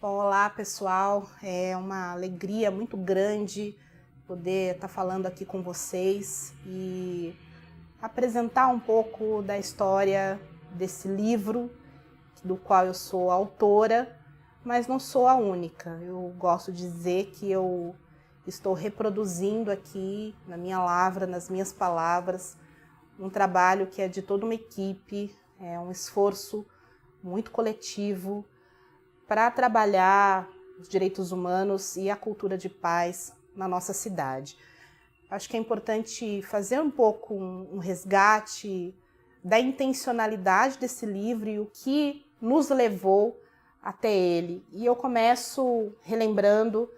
Bom, olá pessoal, é uma alegria muito grande poder estar falando aqui com vocês e apresentar um pouco da história desse livro, do qual eu sou autora, mas não sou a única. Eu gosto de dizer que eu estou reproduzindo aqui na minha lavra, nas minhas palavras, um trabalho que é de toda uma equipe, é um esforço muito coletivo para trabalhar os direitos humanos e a cultura de paz na nossa cidade. Acho que é importante fazer um pouco um resgate da intencionalidade desse livro e o que nos levou até ele. E eu começo relembrando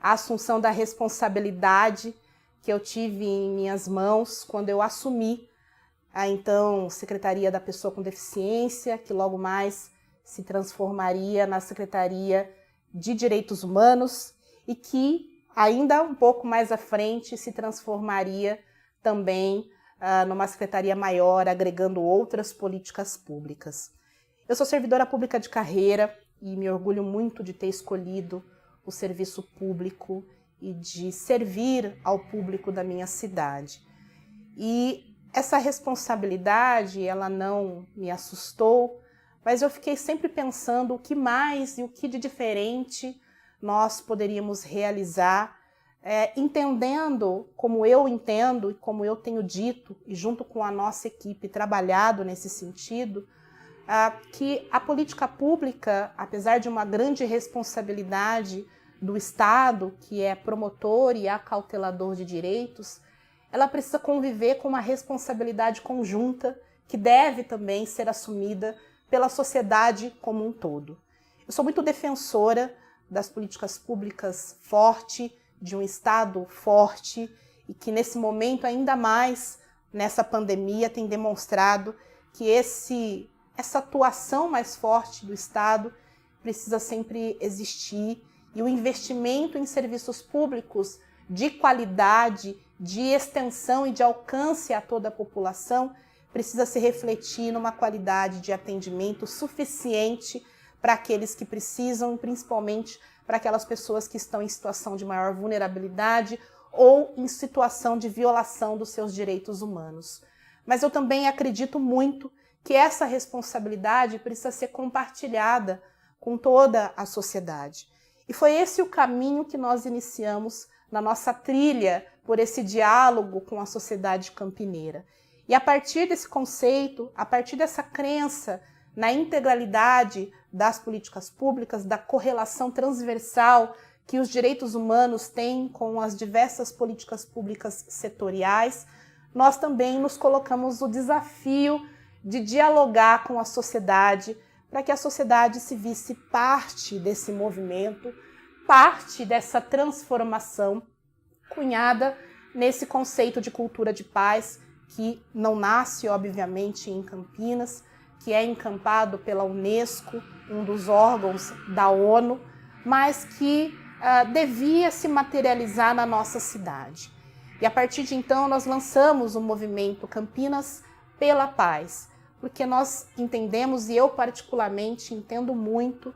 a assunção da responsabilidade que eu tive em minhas mãos quando eu assumi a então Secretaria da Pessoa com Deficiência, que logo mais se transformaria na Secretaria de Direitos Humanos e que ainda um pouco mais à frente se transformaria também numa secretaria maior, agregando outras políticas públicas. Eu sou servidora pública de carreira e me orgulho muito de ter escolhido o serviço público e de servir ao público da minha cidade. E essa responsabilidade, ela não me assustou, mas eu fiquei sempre pensando o que mais e o que de diferente nós poderíamos realizar, entendendo, como eu entendo e como eu tenho dito, e junto com a nossa equipe trabalhado nesse sentido, que a política pública, apesar de uma grande responsabilidade do Estado, que é promotor e acautelador de direitos, ela precisa conviver com uma responsabilidade conjunta que deve também ser assumida pela sociedade como um todo. Eu sou muito defensora das políticas públicas fortes, de um Estado forte, e que nesse momento, ainda mais nessa pandemia, tem demonstrado que essa atuação mais forte do Estado precisa sempre existir, e o investimento em serviços públicos de qualidade, de extensão e de alcance a toda a população precisa se refletir numa qualidade de atendimento suficiente para aqueles que precisam, principalmente para aquelas pessoas que estão em situação de maior vulnerabilidade ou em situação de violação dos seus direitos humanos. Mas eu também acredito muito que essa responsabilidade precisa ser compartilhada com toda a sociedade. E foi esse o caminho que nós iniciamos na nossa trilha por esse diálogo com a sociedade campineira. E a partir desse conceito, a partir dessa crença na integralidade das políticas públicas, da correlação transversal que os direitos humanos têm com as diversas políticas públicas setoriais, nós também nos colocamos o desafio de dialogar com a sociedade para que a sociedade se visse parte desse movimento, parte dessa transformação cunhada nesse conceito de cultura de paz, que não nasce, obviamente, em Campinas, que é encampado pela Unesco, um dos órgãos da ONU, mas que devia se materializar na nossa cidade. E a partir de então nós lançamos o movimento Campinas pela Paz, porque nós entendemos, e eu particularmente entendo muito,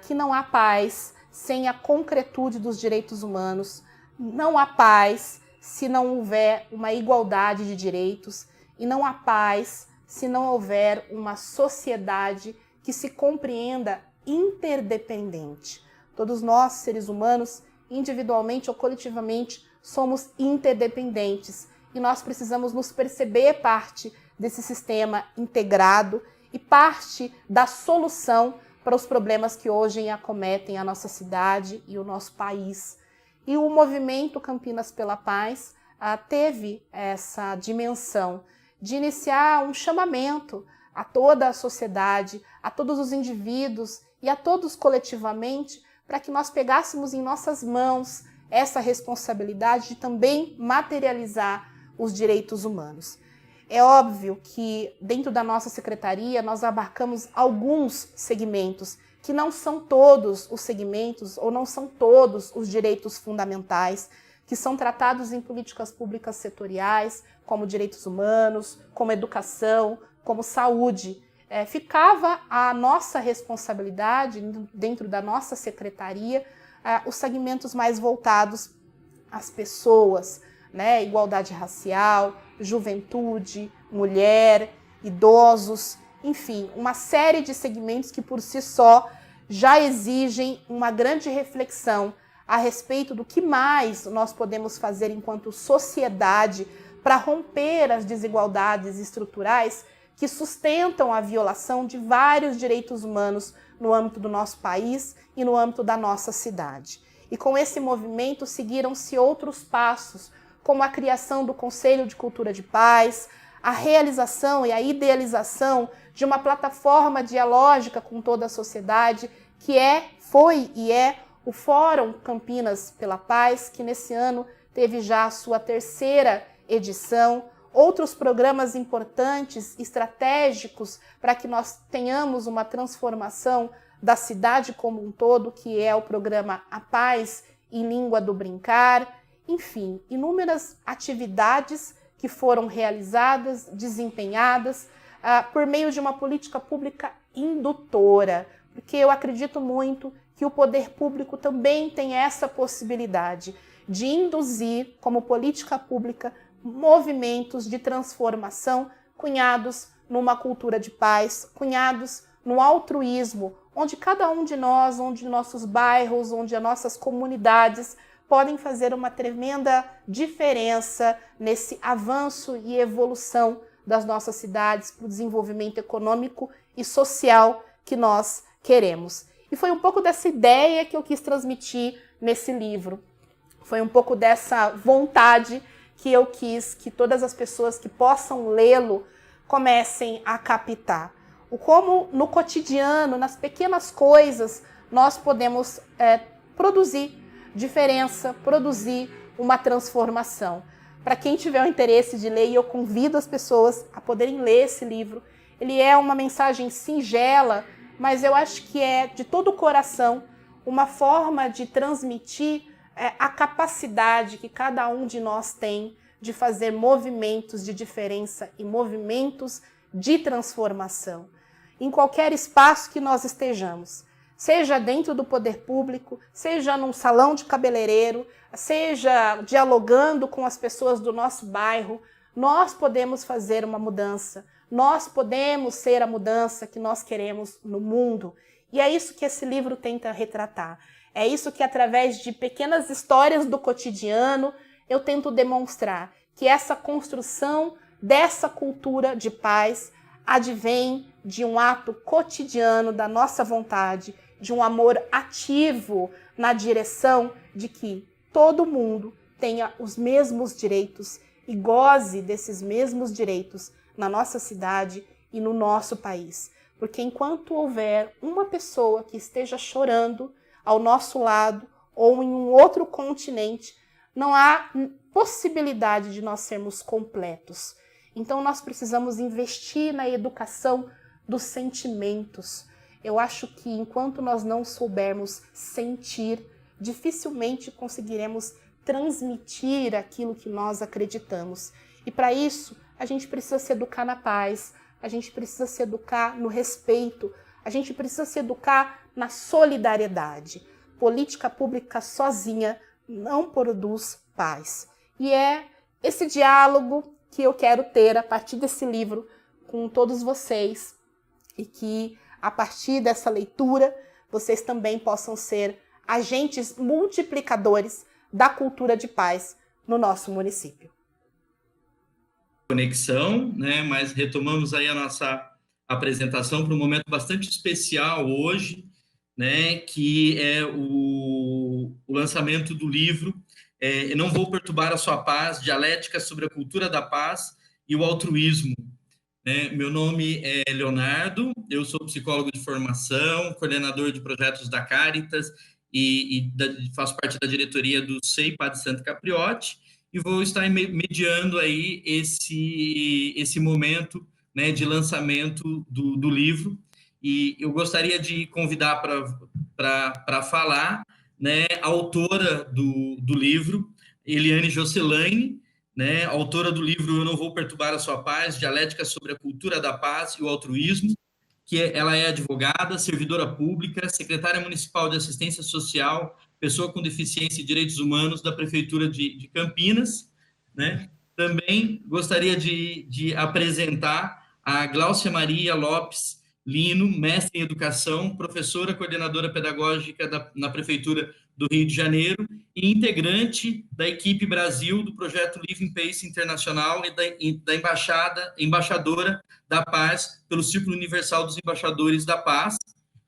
que não há paz sem a concretude dos direitos humanos, não há paz se não houver uma igualdade de direitos, e não há paz se não houver uma sociedade que se compreenda interdependente. Todos nós, seres humanos, individualmente ou coletivamente, somos interdependentes e nós precisamos nos perceber parte desse sistema integrado e parte da solução para os problemas que hoje acometem a nossa cidade e o nosso país. E o movimento Campinas pela Paz teve essa dimensão de iniciar um chamamento a toda a sociedade, a todos os indivíduos e a todos coletivamente, para que nós pegássemos em nossas mãos essa responsabilidade de também materializar os direitos humanos. É óbvio que dentro da nossa secretaria nós abarcamos alguns segmentos, que não são todos os segmentos ou não são todos os direitos fundamentais que são tratados em políticas públicas setoriais, como direitos humanos, como educação, como saúde. ficava a nossa responsabilidade, dentro da nossa secretaria, os segmentos mais voltados às pessoas, né? Igualdade racial, juventude, mulher, idosos, enfim, uma série de segmentos que por si só já exigem uma grande reflexão a respeito do que mais nós podemos fazer enquanto sociedade para romper as desigualdades estruturais que sustentam a violação de vários direitos humanos no âmbito do nosso país e no âmbito da nossa cidade. E com esse movimento seguiram-se outros passos, como a criação do Conselho de Cultura de Paz, a realização e a idealização de uma plataforma dialógica com toda a sociedade, que foi e é o Fórum Campinas pela Paz, que nesse ano teve já a sua 3ª edição, outros programas importantes, estratégicos, para que nós tenhamos uma transformação da cidade como um todo, que é o programa A Paz em Língua do Brincar, enfim, inúmeras atividades que foram realizadas, desempenhadas, por meio de uma política pública indutora, porque eu acredito muito que o poder público também tem essa possibilidade de induzir, como política pública, movimentos de transformação cunhados numa cultura de paz, cunhados no altruísmo, onde cada um de nós, onde nossos bairros, onde as nossas comunidades podem fazer uma tremenda diferença nesse avanço e evolução das nossas cidades para o desenvolvimento econômico e social que nós queremos. E foi um pouco dessa ideia que eu quis transmitir nesse livro. Foi um pouco dessa vontade que eu quis que todas as pessoas que possam lê-lo comecem a captar. O como no cotidiano, nas pequenas coisas, nós podemos produzir diferença, produzir uma transformação. Para quem tiver o interesse de ler, e eu convido as pessoas a poderem ler esse livro, ele é uma mensagem singela, mas eu acho que é de todo o coração uma forma de transmitir a capacidade que cada um de nós tem de fazer movimentos de diferença e movimentos de transformação. Em qualquer espaço que nós estejamos, seja dentro do poder público, seja num salão de cabeleireiro, seja dialogando com as pessoas do nosso bairro, nós podemos fazer uma mudança, nós podemos ser a mudança que nós queremos no mundo. E é isso que esse livro tenta retratar. É isso que, através de pequenas histórias do cotidiano, eu tento demonstrar que essa construção dessa cultura de paz advém de um ato cotidiano da nossa vontade, de um amor ativo na direção de que todo mundo tenha os mesmos direitos e goze desses mesmos direitos na nossa cidade e no nosso país. Porque enquanto houver uma pessoa que esteja chorando ao nosso lado ou em um outro continente, não há possibilidade de nós sermos completos. Então nós precisamos investir na educação dos sentimentos. Eu acho que enquanto nós não soubermos sentir, dificilmente conseguiremos transmitir aquilo que nós acreditamos. E para isso, a gente precisa se educar na paz, a gente precisa se educar no respeito, a gente precisa se educar na solidariedade. Política pública sozinha não produz paz. E é esse diálogo que eu quero ter a partir desse livro com todos vocês e que, a partir dessa leitura, vocês também possam ser agentes multiplicadores da cultura de paz no nosso município. Conexão, né? Mas retomamos aí a nossa apresentação para um momento bastante especial hoje, né? Que é o lançamento do livro Eu Não Vou Perturbar a Sua Paz, Dialética sobre a Cultura da Paz e o Altruísmo. Meu nome é Leonardo, eu sou psicólogo de formação, coordenador de projetos da Caritas e faço parte da diretoria do CEIPA de Santa Capriotti e vou estar mediando aí esse momento, né, de lançamento do livro. E eu gostaria de convidar para falar, né, a autora do livro, Eliane Jocelaine, né, autora do livro Eu Não Vou Perturbar a Sua Paz, Dialética sobre a Cultura da Paz e o Altruísmo. ela é advogada, servidora pública, secretária municipal de assistência social, pessoa com deficiência e direitos humanos da Prefeitura de Campinas, né? Também gostaria de apresentar a Gláucia Maria Lopes Lino, mestre em educação, professora coordenadora pedagógica na Prefeitura do Rio de Janeiro e integrante da equipe Brasil do projeto Living Pace Internacional e da embaixadora da Paz pelo Círculo Universal dos Embaixadores da Paz,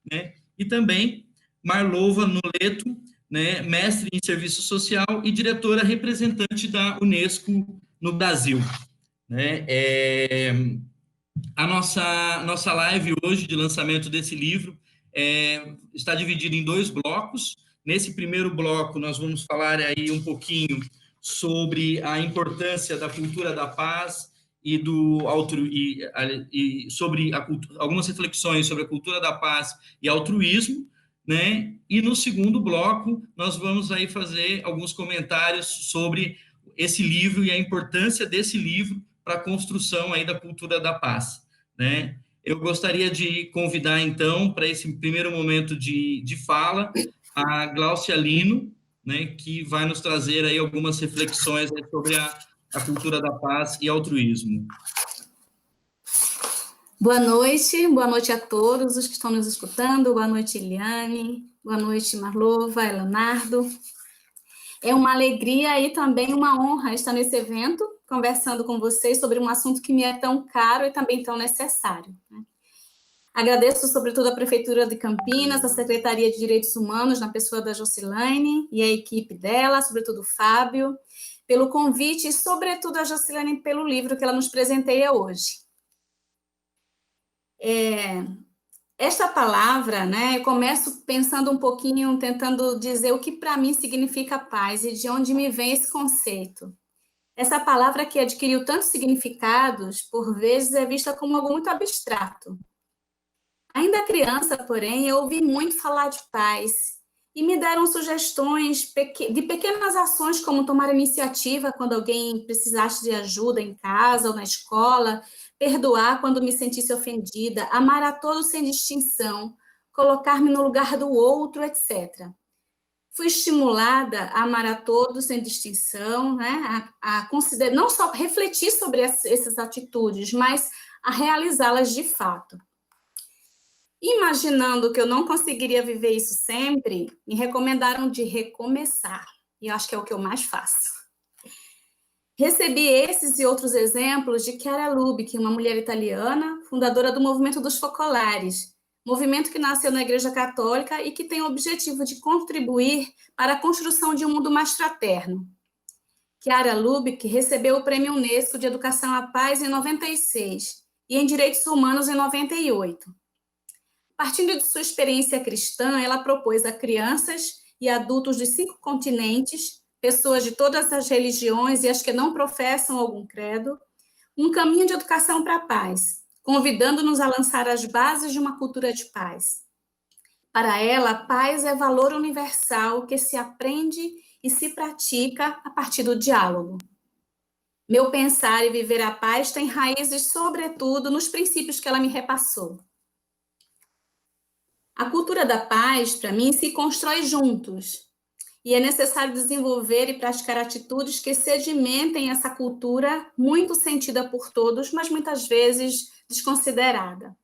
né? E também Marlova Noleto, né, mestre em serviço social e diretora representante da Unesco no Brasil, né? A nossa live hoje de lançamento desse livro está dividida em 2 blocos. Nesse primeiro bloco, nós vamos falar aí um pouquinho sobre a importância da cultura da paz e sobre algumas reflexões sobre a cultura da paz e altruísmo, né? E no segundo bloco, nós vamos aí fazer alguns comentários sobre esse livro e a importância desse livro para a construção aí da cultura da paz, né? Eu gostaria de convidar, então, para esse primeiro momento de fala, a Gláucia Lino, né, que vai nos trazer aí algumas reflexões sobre a cultura da paz e altruísmo. Boa noite a todos os que estão nos escutando, boa noite, Eliane, boa noite, Marlova, Leonardo. É uma alegria e também uma honra estar nesse evento, conversando com vocês sobre um assunto que me é tão caro e também tão necessário, né? Agradeço, sobretudo, a Prefeitura de Campinas, a Secretaria de Direitos Humanos, na pessoa da Jocilane e a equipe dela, sobretudo o Fábio, pelo convite e, sobretudo, a Jocilane pelo livro que ela nos presenteia hoje. Esta palavra, né, eu começo pensando um pouquinho, tentando dizer o que para mim significa paz e de onde me vem esse conceito. Essa palavra que adquiriu tantos significados, por vezes é vista como algo muito abstrato. Ainda criança, porém, eu ouvi muito falar de paz e me deram sugestões de pequenas ações, como tomar iniciativa quando alguém precisasse de ajuda em casa ou na escola, perdoar quando me sentisse ofendida, amar a todos sem distinção, colocar-me no lugar do outro, etc. Fui estimulada a amar a todos sem distinção, né? a considerar, não só refletir sobre essas atitudes, mas a realizá-las de fato. Imaginando que eu não conseguiria viver isso sempre, me recomendaram de recomeçar, e eu acho que é o que eu mais faço. Recebi esses e outros exemplos de Chiara Lubich, uma mulher italiana, fundadora do Movimento dos Focolares, movimento que nasceu na Igreja Católica e que tem o objetivo de contribuir para a construção de um mundo mais fraterno. Chiara Lubich recebeu o Prêmio Unesco de Educação à Paz em 96 e em Direitos Humanos em 98. Partindo de sua experiência cristã, ela propôs a crianças e adultos de 5 continentes, pessoas de todas as religiões e as que não professam algum credo, um caminho de educação para a paz, convidando-nos a lançar as bases de uma cultura de paz. Para ela, a paz é valor universal que se aprende e se pratica a partir do diálogo. Meu pensar e viver a paz tem raízes, sobretudo, nos princípios que ela me repassou. A cultura da paz, para mim, se constrói juntos. E é necessário desenvolver e praticar atitudes que sedimentem essa cultura muito sentida por todos, mas muitas vezes desconsiderada.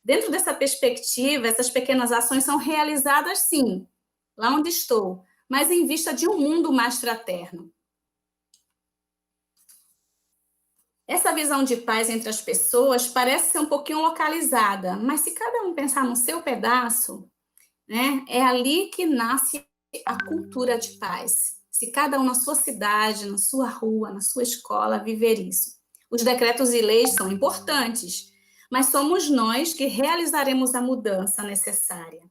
Dentro dessa perspectiva, essas pequenas ações são realizadas, sim, lá onde estou, mas em vista de um mundo mais fraterno. Essa visão de paz entre as pessoas parece ser um pouquinho localizada, mas se cada um pensar no seu pedaço, né, é ali que nasce a cultura de paz. Se cada um na sua cidade, na sua rua, na sua escola viver isso. Os decretos e leis são importantes, mas somos nós que realizaremos a mudança necessária.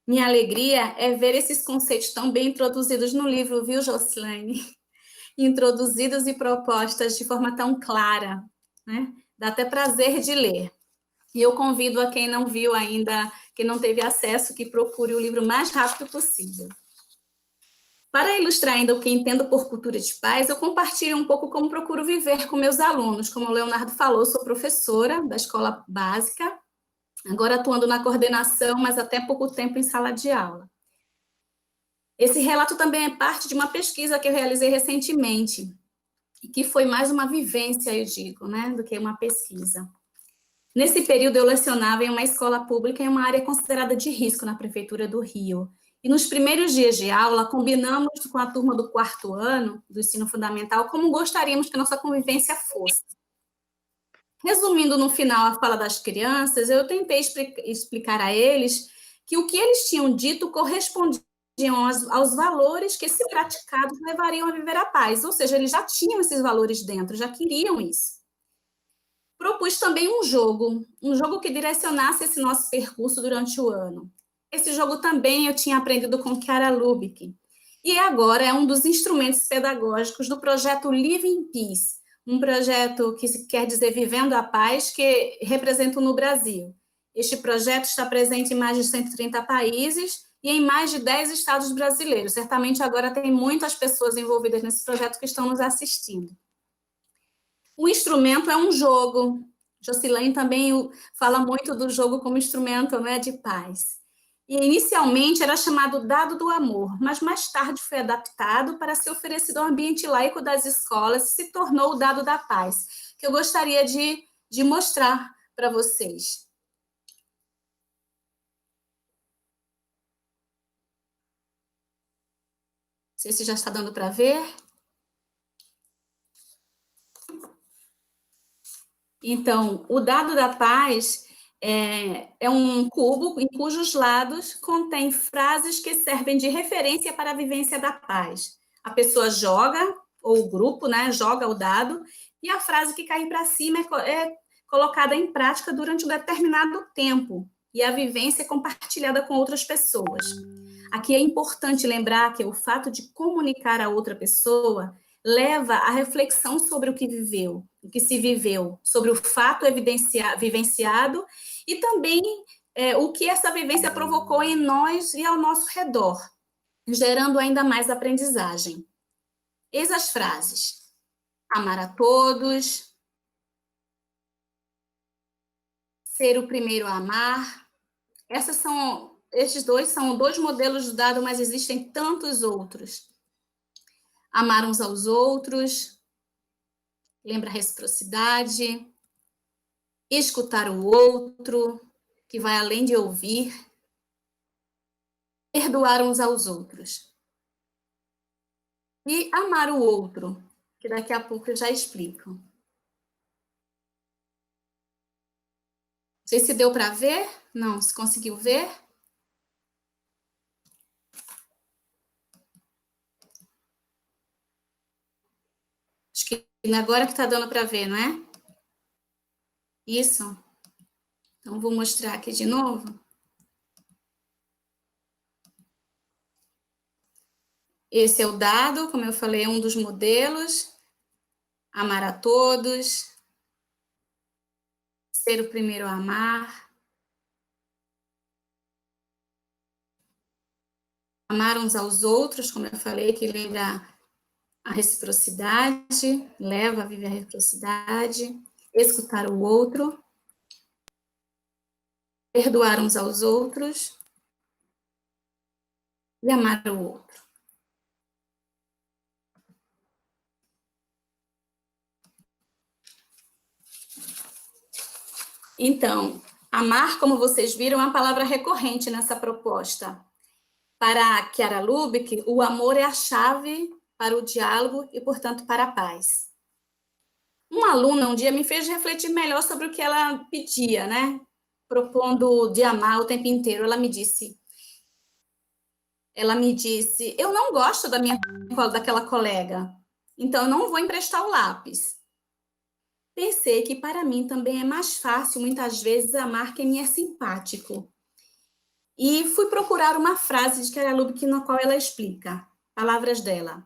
Minha alegria é ver esses conceitos tão bem introduzidos no livro, viu, Jocilane? Introduzidos e propostas de forma tão clara, né? Dá até prazer de ler. E eu convido a quem não viu ainda, quem não teve acesso, que procure o livro o mais rápido possível. Para ilustrar ainda o que entendo por cultura de paz, eu compartilho um pouco como procuro viver com meus alunos. Como o Leonardo falou, sou professora da escola básica agora atuando na coordenação, mas até pouco tempo em sala de aula. Esse relato também é parte de uma pesquisa que eu realizei recentemente, que foi mais uma vivência, eu digo, né, do que uma pesquisa. Nesse período, eu lecionava em uma escola pública em uma área considerada de risco na Prefeitura do Rio. E nos primeiros dias de aula, combinamos com a turma do 4º ano do ensino fundamental como gostaríamos que nossa convivência fosse. Resumindo no final a fala das crianças, eu tentei explicar a eles que o que eles tinham dito correspondiam aos valores que, se praticados, levariam a viver a paz. Ou seja, eles já tinham esses valores dentro, já queriam isso. Propus também um jogo que direcionasse esse nosso percurso durante o ano. Esse jogo também eu tinha aprendido com Chiara Lubich, e agora é um dos instrumentos pedagógicos do projeto Live in Peace, um projeto que quer dizer Vivendo a Paz, que represento no Brasil. Este projeto está presente em mais de 130 países e em mais de 10 estados brasileiros. Certamente agora tem muitas pessoas envolvidas nesse projeto que estão nos assistindo. O instrumento é um jogo. Jocilane também fala muito do jogo como instrumento, né, de paz. E inicialmente era chamado Dado do Amor, mas mais tarde foi adaptado para ser oferecido ao ambiente laico das escolas e se tornou o Dado da Paz, que eu gostaria de mostrar para vocês. Não sei se já está dando para ver. Então, o Dado da Paz é um cubo em cujos lados contém frases que servem de referência para a vivência da paz. A pessoa joga, ou o grupo, né, joga o dado, e a frase que cai para cima é colocada em prática durante um determinado tempo, e a vivência é compartilhada com outras pessoas. Aqui é importante lembrar que o fato de comunicar a outra pessoa leva à reflexão sobre o que viveu, o que se viveu, sobre o fato vivenciado e também o que essa vivência provocou em nós e ao nosso redor, gerando ainda mais aprendizagem. Eis as frases: amar a todos, ser o primeiro a amar. Estes dois são 2 modelos de dado, mas existem tantos outros. Amar uns aos outros, lembra a reciprocidade, escutar o outro, que vai além de ouvir, perdoar uns aos outros. E amar o outro, que daqui a pouco eu já explico. Não sei se deu para ver. Não, se conseguiu ver. Acho que agora que está dando para ver, não é? Isso. Então, vou mostrar aqui de novo. Esse é o dado, como eu falei, é um dos modelos. Amar a todos. Ser o primeiro a amar. Amar uns aos outros, como eu falei, que lembra a reciprocidade, leva a viver a reciprocidade. Escutar o outro. Perdoar uns aos outros. E amar o outro. Então, amar, como vocês viram, é uma palavra recorrente nessa proposta. Para Chiara Lubich, o amor é a chave para o diálogo e, portanto, para a paz. Uma aluna um dia me fez refletir melhor sobre o que ela pedia, né? Propondo de amar o tempo inteiro. Ela me disse, eu não gosto daquela colega, então eu não vou emprestar o lápis. Pensei que para mim também é mais fácil, muitas vezes, amar quem me é simpático. E fui procurar uma frase de Chiara Lubich na qual ela explica, palavras dela.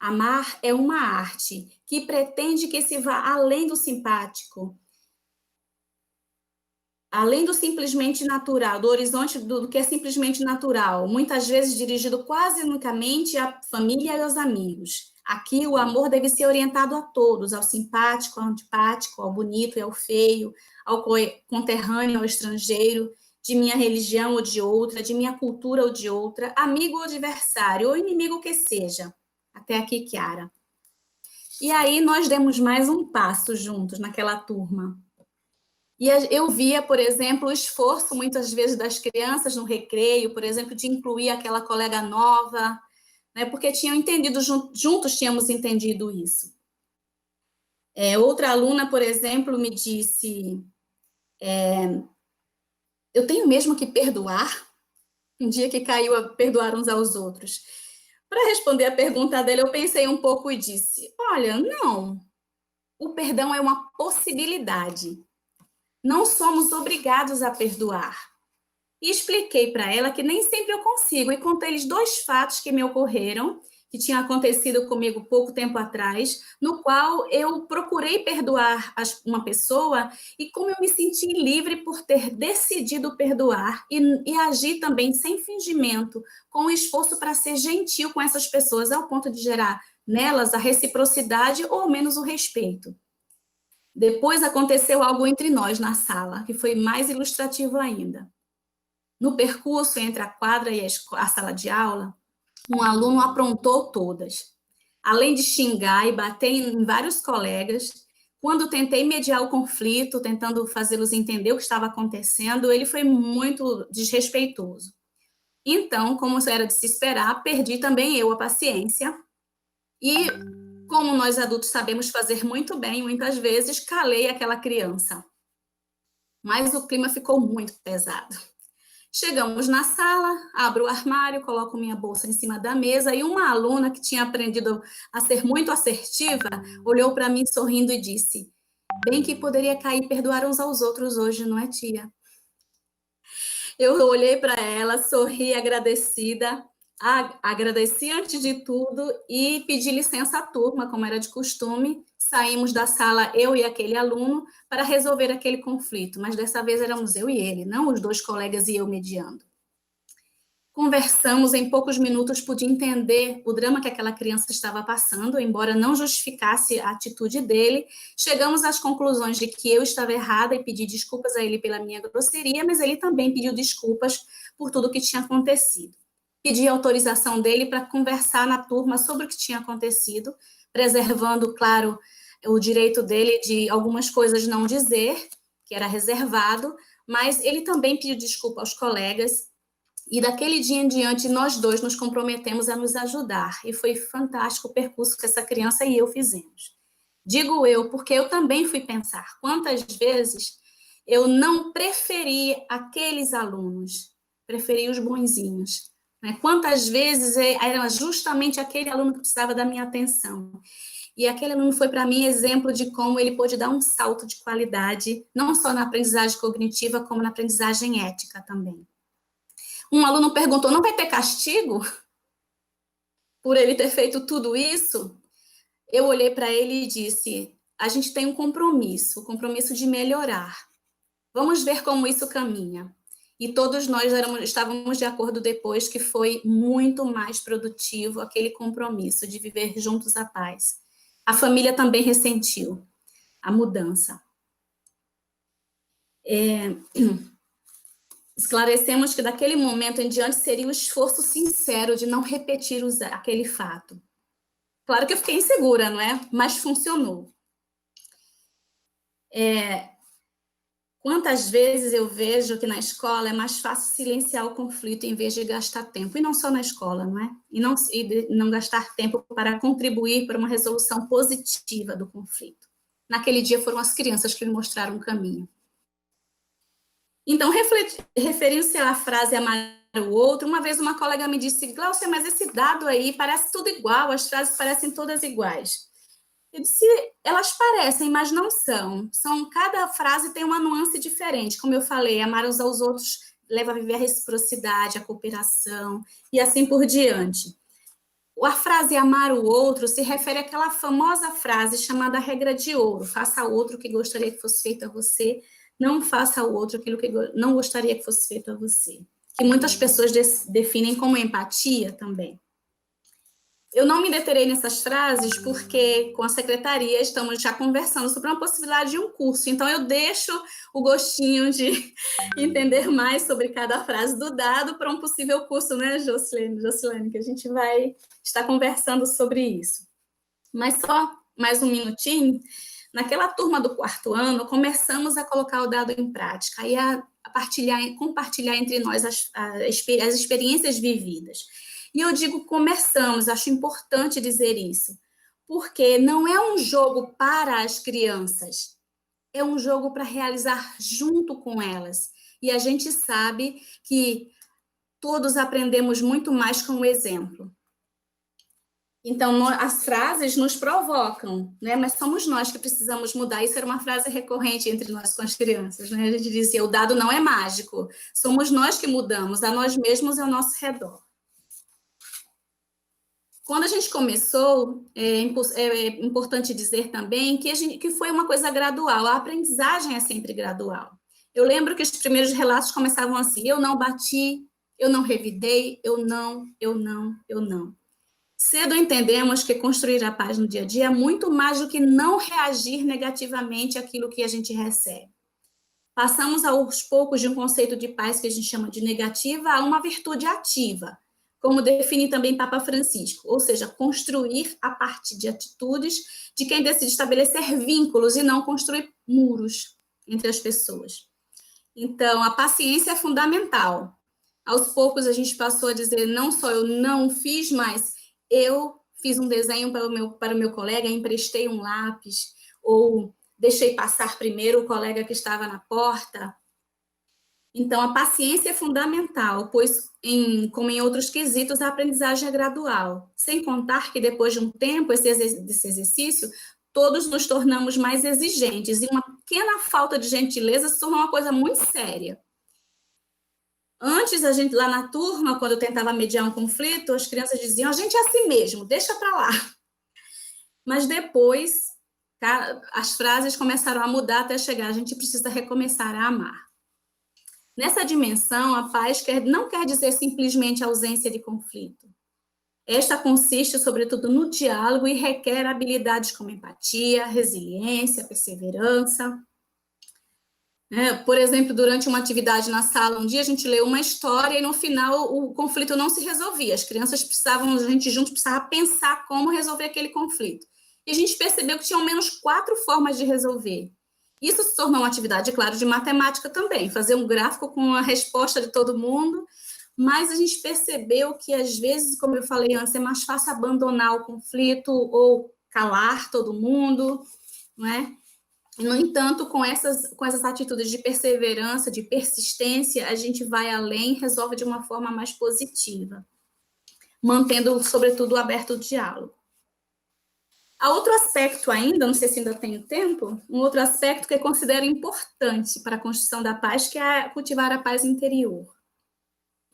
Amar é uma arte que pretende que se vá além do simpático. além do simplesmente natural, do horizonte do que é simplesmente natural, muitas vezes dirigido quase unicamente à família e aos amigos. Aqui o amor deve ser orientado a todos, ao simpático, ao antipático, ao bonito e ao feio, ao conterrâneo, ao estrangeiro, de minha religião ou de outra, de minha cultura ou de outra, amigo ou adversário, ou inimigo que seja. Até aqui, Chiara. E aí nós demos mais um passo juntos naquela turma. E eu via, por exemplo, o esforço, muitas vezes, das crianças no recreio, por exemplo, de incluir aquela colega nova, né, porque tinham entendido, juntos tínhamos entendido isso. Outra aluna, por exemplo, me disse, eu tenho mesmo que perdoar? Um dia que caiu a perdoar uns aos outros. Para responder a pergunta dela, eu pensei um pouco e disse, olha, não, o perdão é uma possibilidade. Não somos obrigados a perdoar. E expliquei para ela que nem sempre eu consigo, e contei-lhes 2 fatos que me ocorreram, que tinham acontecido comigo pouco tempo atrás, no qual eu procurei perdoar uma pessoa e como eu me senti livre por ter decidido perdoar e agir também sem fingimento, com esforço para ser gentil com essas pessoas, ao ponto de gerar nelas a reciprocidade ou ao menos o respeito. Depois aconteceu algo entre nós na sala, que foi mais ilustrativo ainda. No percurso entre a quadra e a sala de aula, um aluno aprontou todas. Além de xingar e bater em vários colegas, quando tentei mediar o conflito, tentando fazê-los entender o que estava acontecendo, ele foi muito desrespeitoso. Então, como era de se esperar, perdi também eu a paciência e, como nós adultos sabemos fazer muito bem, muitas vezes calei aquela criança. Mas o clima ficou muito pesado. Chegamos na sala, abro o armário, coloco minha bolsa em cima da mesa e uma aluna que tinha aprendido a ser muito assertiva olhou para mim sorrindo e disse, bem que poderia cair e perdoar uns aos outros hoje, não é, tia? Eu olhei para ela, sorri agradecida, agradeci antes de tudo e pedi licença à turma, como era de costume. Saímos da sala, eu e aquele aluno, para resolver aquele conflito, mas dessa vez éramos eu e ele, não os 2 colegas e eu mediando. Conversamos, em poucos minutos pude entender o drama que aquela criança estava passando, embora não justificasse a atitude dele. Chegamos às conclusões de que eu estava errada e pedi desculpas a ele pela minha grosseria, mas ele também pediu desculpas por tudo o que tinha acontecido. Pedi autorização dele para conversar na turma sobre o que tinha acontecido, preservando, claro, o direito dele de algumas coisas não dizer, que era reservado, mas ele também pediu desculpa aos colegas, e daquele dia em diante nós 2 nos comprometemos a nos ajudar, e foi fantástico o percurso que essa criança e eu fizemos. Digo eu, porque eu também fui pensar quantas vezes eu não preferi aqueles alunos, preferi os bonzinhos, né? Quantas vezes era justamente aquele aluno que precisava da minha atenção. E aquele aluno foi, para mim, exemplo de como ele pôde dar um salto de qualidade, não só na aprendizagem cognitiva, como na aprendizagem ética também. Um aluno perguntou, não vai ter castigo por ele ter feito tudo isso? Eu olhei para ele e disse, a gente tem um compromisso, o compromisso de melhorar. Vamos ver como isso caminha. E todos nós estávamos de acordo depois que foi muito mais produtivo aquele compromisso de viver juntos a paz. A família também ressentiu a mudança. Esclarecemos que daquele momento em diante seria o esforço sincero de não repetir aquele fato. Claro que eu fiquei insegura, não é? Mas funcionou. Quantas vezes eu vejo que na escola é mais fácil silenciar o conflito em vez de gastar tempo, e não só na escola, não é? E não gastar tempo para contribuir para uma resolução positiva do conflito. Naquele dia foram as crianças que me mostraram o caminho. Então, referindo-se à frase amar o outro, uma vez uma colega me disse, Glaucia, mas esse dado aí parece tudo igual, as frases parecem todas iguais. Eu disse, elas parecem, mas não são. Cada frase tem uma nuance diferente. Como eu falei, amar uns aos outros leva a viver a reciprocidade, a cooperação, e assim por diante. A frase amar o outro se refere àquela famosa frase chamada regra de ouro, faça ao outro o que gostaria que fosse feito a você, não faça ao outro aquilo que não gostaria que fosse feito a você. Que muitas pessoas definem como empatia também. Eu não me deterei nessas frases porque com a secretaria estamos já conversando sobre uma possibilidade de um curso. Então, eu deixo o gostinho de entender mais sobre cada frase do Dado para um possível curso, né, Jocilene, que a gente vai estar conversando sobre isso. Mas só mais um minutinho. Naquela turma do 4º ano, começamos a colocar o Dado em prática e a compartilhar entre nós as experiências vividas. E eu digo começamos, acho importante dizer isso, porque não é um jogo para as crianças, é um jogo para realizar junto com elas. E a gente sabe que todos aprendemos muito mais com o exemplo. Então, as frases nos provocam, né? Mas somos nós que precisamos mudar. Isso era uma frase recorrente entre nós com as crianças, né? A gente dizia, o dado não é mágico, somos nós que mudamos, a nós mesmos e ao nosso redor. Quando a gente começou, é importante dizer também que foi uma coisa gradual, a aprendizagem é sempre gradual. Eu lembro que os primeiros relatos começavam assim, eu não bati, eu não revidei, eu não. Cedo entendemos que construir a paz no dia a dia é muito mais do que não reagir negativamente àquilo que a gente recebe. Passamos aos poucos de um conceito de paz que a gente chama de negativa a uma virtude ativa, como define também Papa Francisco, ou seja, construir a partir de atitudes de quem decide estabelecer vínculos e não construir muros entre as pessoas. Então, a paciência é fundamental. Aos poucos, a gente passou a dizer, não só eu não fiz, mas eu fiz um desenho para o meu colega, emprestei um lápis, ou deixei passar primeiro o colega que estava na porta. Então, a paciência é fundamental, pois, como em outros quesitos, a aprendizagem é gradual. Sem contar que, depois de um tempo, desse exercício, todos nos tornamos mais exigentes, e uma pequena falta de gentileza se tornou uma coisa muito séria. Antes, a gente, lá na turma, quando eu tentava mediar um conflito, as crianças diziam, a gente é assim mesmo, deixa para lá. Mas depois, as frases começaram a mudar até chegar, a gente precisa recomeçar a amar. Nessa dimensão, a paz não quer dizer simplesmente ausência de conflito. Esta consiste, sobretudo, no diálogo e requer habilidades como empatia, resiliência, perseverança. Por exemplo, durante uma atividade na sala, um dia a gente leu uma história e no final o conflito não se resolvia. As crianças precisavam, a gente juntos precisava pensar como resolver aquele conflito. E a gente percebeu que tinham ao menos 4 formas de resolver. Isso se tornou uma atividade, claro, de matemática também, fazer um gráfico com a resposta de todo mundo, mas a gente percebeu que, às vezes, como eu falei antes, é mais fácil abandonar o conflito ou calar todo mundo, não é? No entanto, com essas atitudes de perseverança, de persistência, a gente vai além e resolve de uma forma mais positiva, mantendo, sobretudo, aberto o diálogo. Há outro aspecto ainda, não sei se ainda tenho tempo, um outro aspecto que eu considero importante para a construção da paz, que é cultivar a paz interior.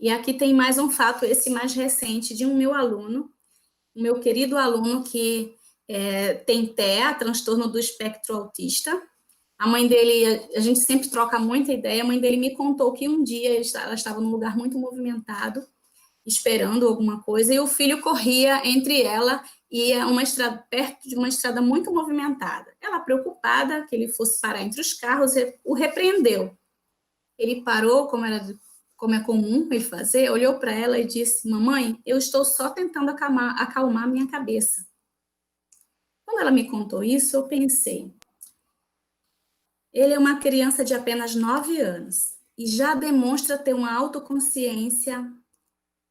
E aqui tem mais um fato, esse mais recente, de um meu aluno, um meu querido aluno que tem TEA, transtorno do espectro autista. A mãe dele, a gente sempre troca muita ideia, a mãe dele me contou que um dia ela estava num lugar muito movimentado, esperando alguma coisa, e o filho corria entre ela e perto de uma estrada muito movimentada. Ela, preocupada que ele fosse parar entre os carros, o repreendeu. Ele parou, como é comum ele fazer, olhou para ela e disse, mamãe, eu estou só tentando acalmar minha cabeça. Quando ela me contou isso, eu pensei, ele é uma criança de apenas 9 anos e já demonstra ter uma autoconsciência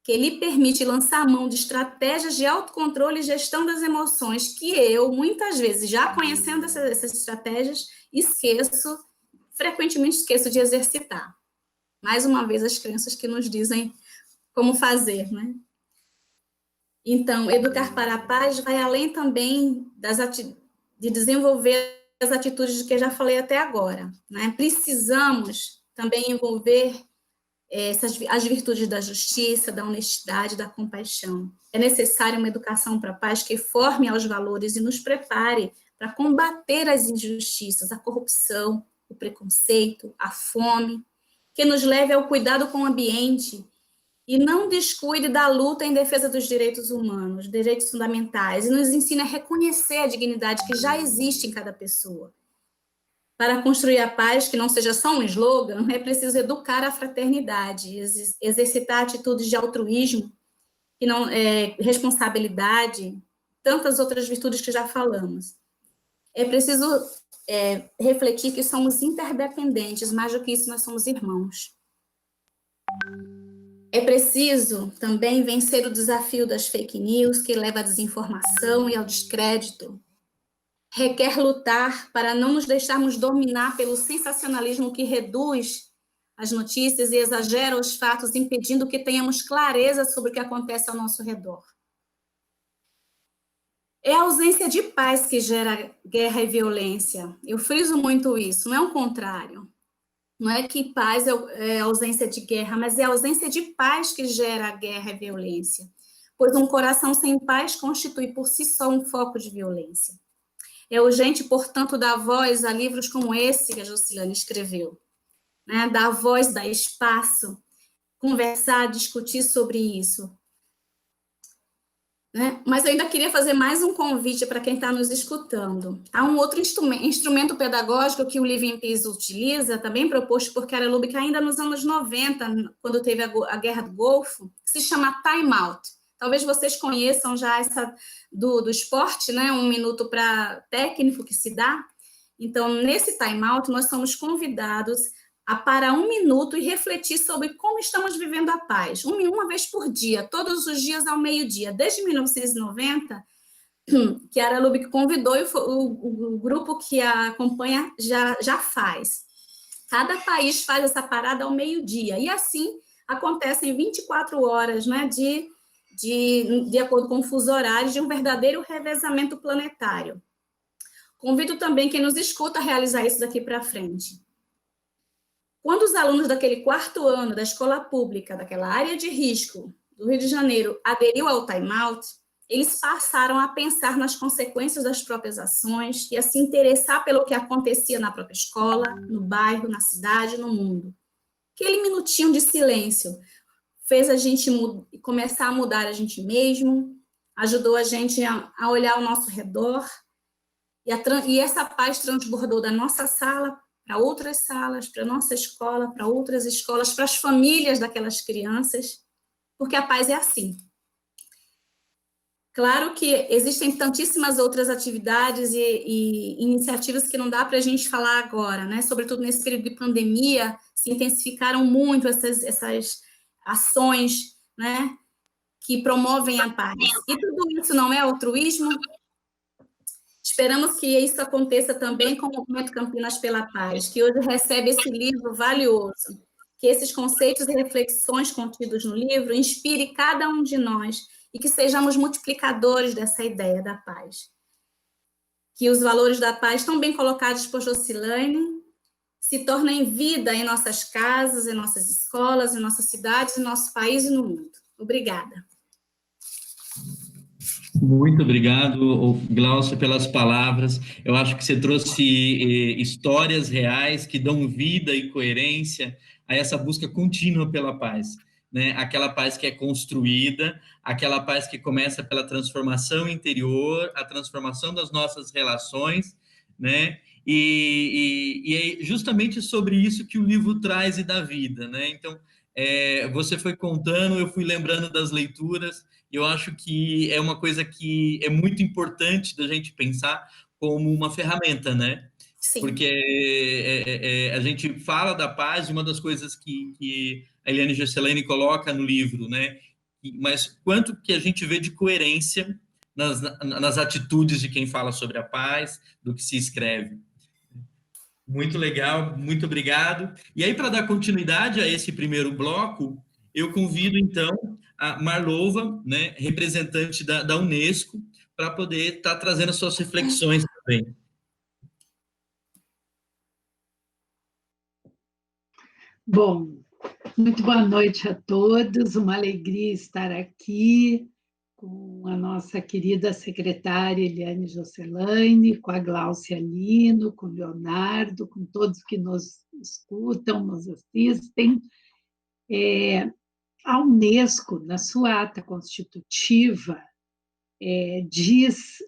que lhe permite lançar a mão de estratégias de autocontrole e gestão das emoções que eu, muitas vezes, já conhecendo essas estratégias, frequentemente esqueço de exercitar. Mais uma vez, as crianças que nos dizem como fazer, né? Então, educar para a paz vai além também de desenvolver as atitudes de que eu já falei até agora, né? Precisamos também envolver as virtudes da justiça, da honestidade, da compaixão. É necessária uma educação para a paz que forme aos valores e nos prepare para combater as injustiças, a corrupção, o preconceito, a fome, que nos leve ao cuidado com o ambiente e não descuide da luta em defesa dos direitos humanos, direitos fundamentais, e nos ensine a reconhecer a dignidade que já existe em cada pessoa. Para construir a paz, que não seja só um slogan, é preciso educar a fraternidade, exercitar atitudes de altruísmo, que não, responsabilidade, tantas outras virtudes que já falamos. É preciso refletir que somos interdependentes, mais do que isso, nós somos irmãos. É preciso também vencer o desafio das fake news, que leva à desinformação e ao descrédito. Requer lutar para não nos deixarmos dominar pelo sensacionalismo que reduz as notícias e exagera os fatos, impedindo que tenhamos clareza sobre o que acontece ao nosso redor. É a ausência de paz que gera guerra e violência. Eu friso muito isso, não é o contrário. Não é que paz é ausência de guerra, mas é a ausência de paz que gera guerra e violência. Pois um coração sem paz constitui por si só um foco de violência. É urgente, portanto, dar voz a livros como esse que a Jocilane escreveu. Né? Dar voz, dar espaço, conversar, discutir sobre isso. Né? Mas eu ainda queria fazer mais um convite para quem está nos escutando. Há um outro instrumento pedagógico que o Living Peace utiliza, também proposto por Carol Lubick ainda nos anos 90, quando teve a Guerra do Golfo, que se chama Time Out. Talvez vocês conheçam já essa do esporte, né? 1 minuto para técnico que se dá. Então, nesse time out, nós somos convidados a parar 1 minuto e refletir sobre como estamos vivendo a paz. Uma vez por dia, todos os dias ao meio-dia. Desde 1990, que a Carol Lubick convidou e o grupo que a acompanha já faz. Cada país faz essa parada ao meio-dia. E assim, acontecem 24 horas, né, de acordo com o fuso horário, de um verdadeiro revezamento planetário. Convido também quem nos escuta a realizar isso daqui para frente. Quando os alunos daquele 4º ano da escola pública, daquela área de risco do Rio de Janeiro, aderiu ao time out, eles passaram a pensar nas consequências das próprias ações e a se interessar pelo que acontecia na própria escola, no bairro, na cidade, no mundo. Aquele minutinho de silêncio fez a gente começar a mudar a gente mesmo, ajudou a gente a olhar ao nosso redor, e essa paz transbordou da nossa sala para outras salas, para a nossa escola, para outras escolas, para as famílias daquelas crianças, porque a paz é assim. Claro que existem tantíssimas outras atividades e iniciativas que não dá para a gente falar agora, né? Sobretudo nesse período de pandemia, se intensificaram muito essas ações, né, que promovem a paz. E tudo isso não é altruísmo? Esperamos que isso aconteça também com o Movimento Campinas pela Paz, que hoje recebe esse livro valioso. Que esses conceitos e reflexões contidos no livro inspirem cada um de nós e que sejamos multiplicadores dessa ideia da paz. Que os valores da paz, tão bem colocados por Jocilane, se tornem vida em nossas casas, em nossas escolas, em nossas cidades, em nosso país e no mundo. Obrigada. Muito obrigado, Glaucia, pelas palavras. Eu acho que você trouxe histórias reais que dão vida e coerência a essa busca contínua pela paz, né? Aquela paz que é construída, aquela paz que começa pela transformação interior, a transformação das nossas relações, né? E é justamente sobre isso que o livro traz e dá vida, né? Então, você foi contando, eu fui lembrando das leituras. Eu acho que é uma coisa que é muito importante da gente pensar como uma ferramenta, né? Sim. Porque a gente fala da paz, uma das coisas que a Eliane Jocilane coloca no livro, né? Mas quanto que a gente vê de coerência nas atitudes de quem fala sobre a paz, do que se escreve. Muito legal, muito obrigado. E aí, para dar continuidade a esse primeiro bloco, eu convido, então, a Marlova, né, representante da Unesco, para poder estar trazendo as suas reflexões também. Bom, muito boa noite a todos, uma alegria estar aqui com a nossa querida secretária Eliane Josselane, com a Gláucia Lino, com o Leonardo, com todos que nos escutam, nos assistem. A Unesco, na sua ata constitutiva, diz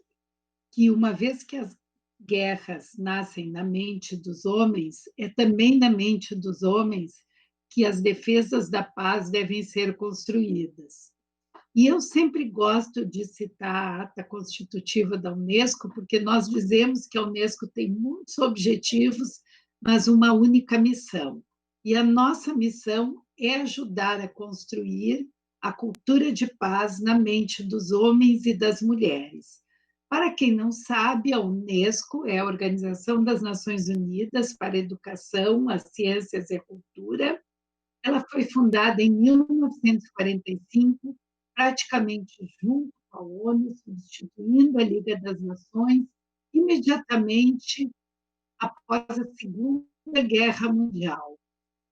que uma vez que as guerras nascem na mente dos homens, é também na mente dos homens que as defesas da paz devem ser construídas. E eu sempre gosto de citar a ata constitutiva da Unesco, porque nós dizemos que a Unesco tem muitos objetivos, mas uma única missão. E a nossa missão é ajudar a construir a cultura de paz na mente dos homens e das mulheres. Para quem não sabe, a Unesco é a Organização das Nações Unidas para a Educação, as Ciências e a Cultura. Ela foi fundada em 1945, praticamente junto com a ONU, substituindo a Liga das Nações, imediatamente após a Segunda Guerra Mundial.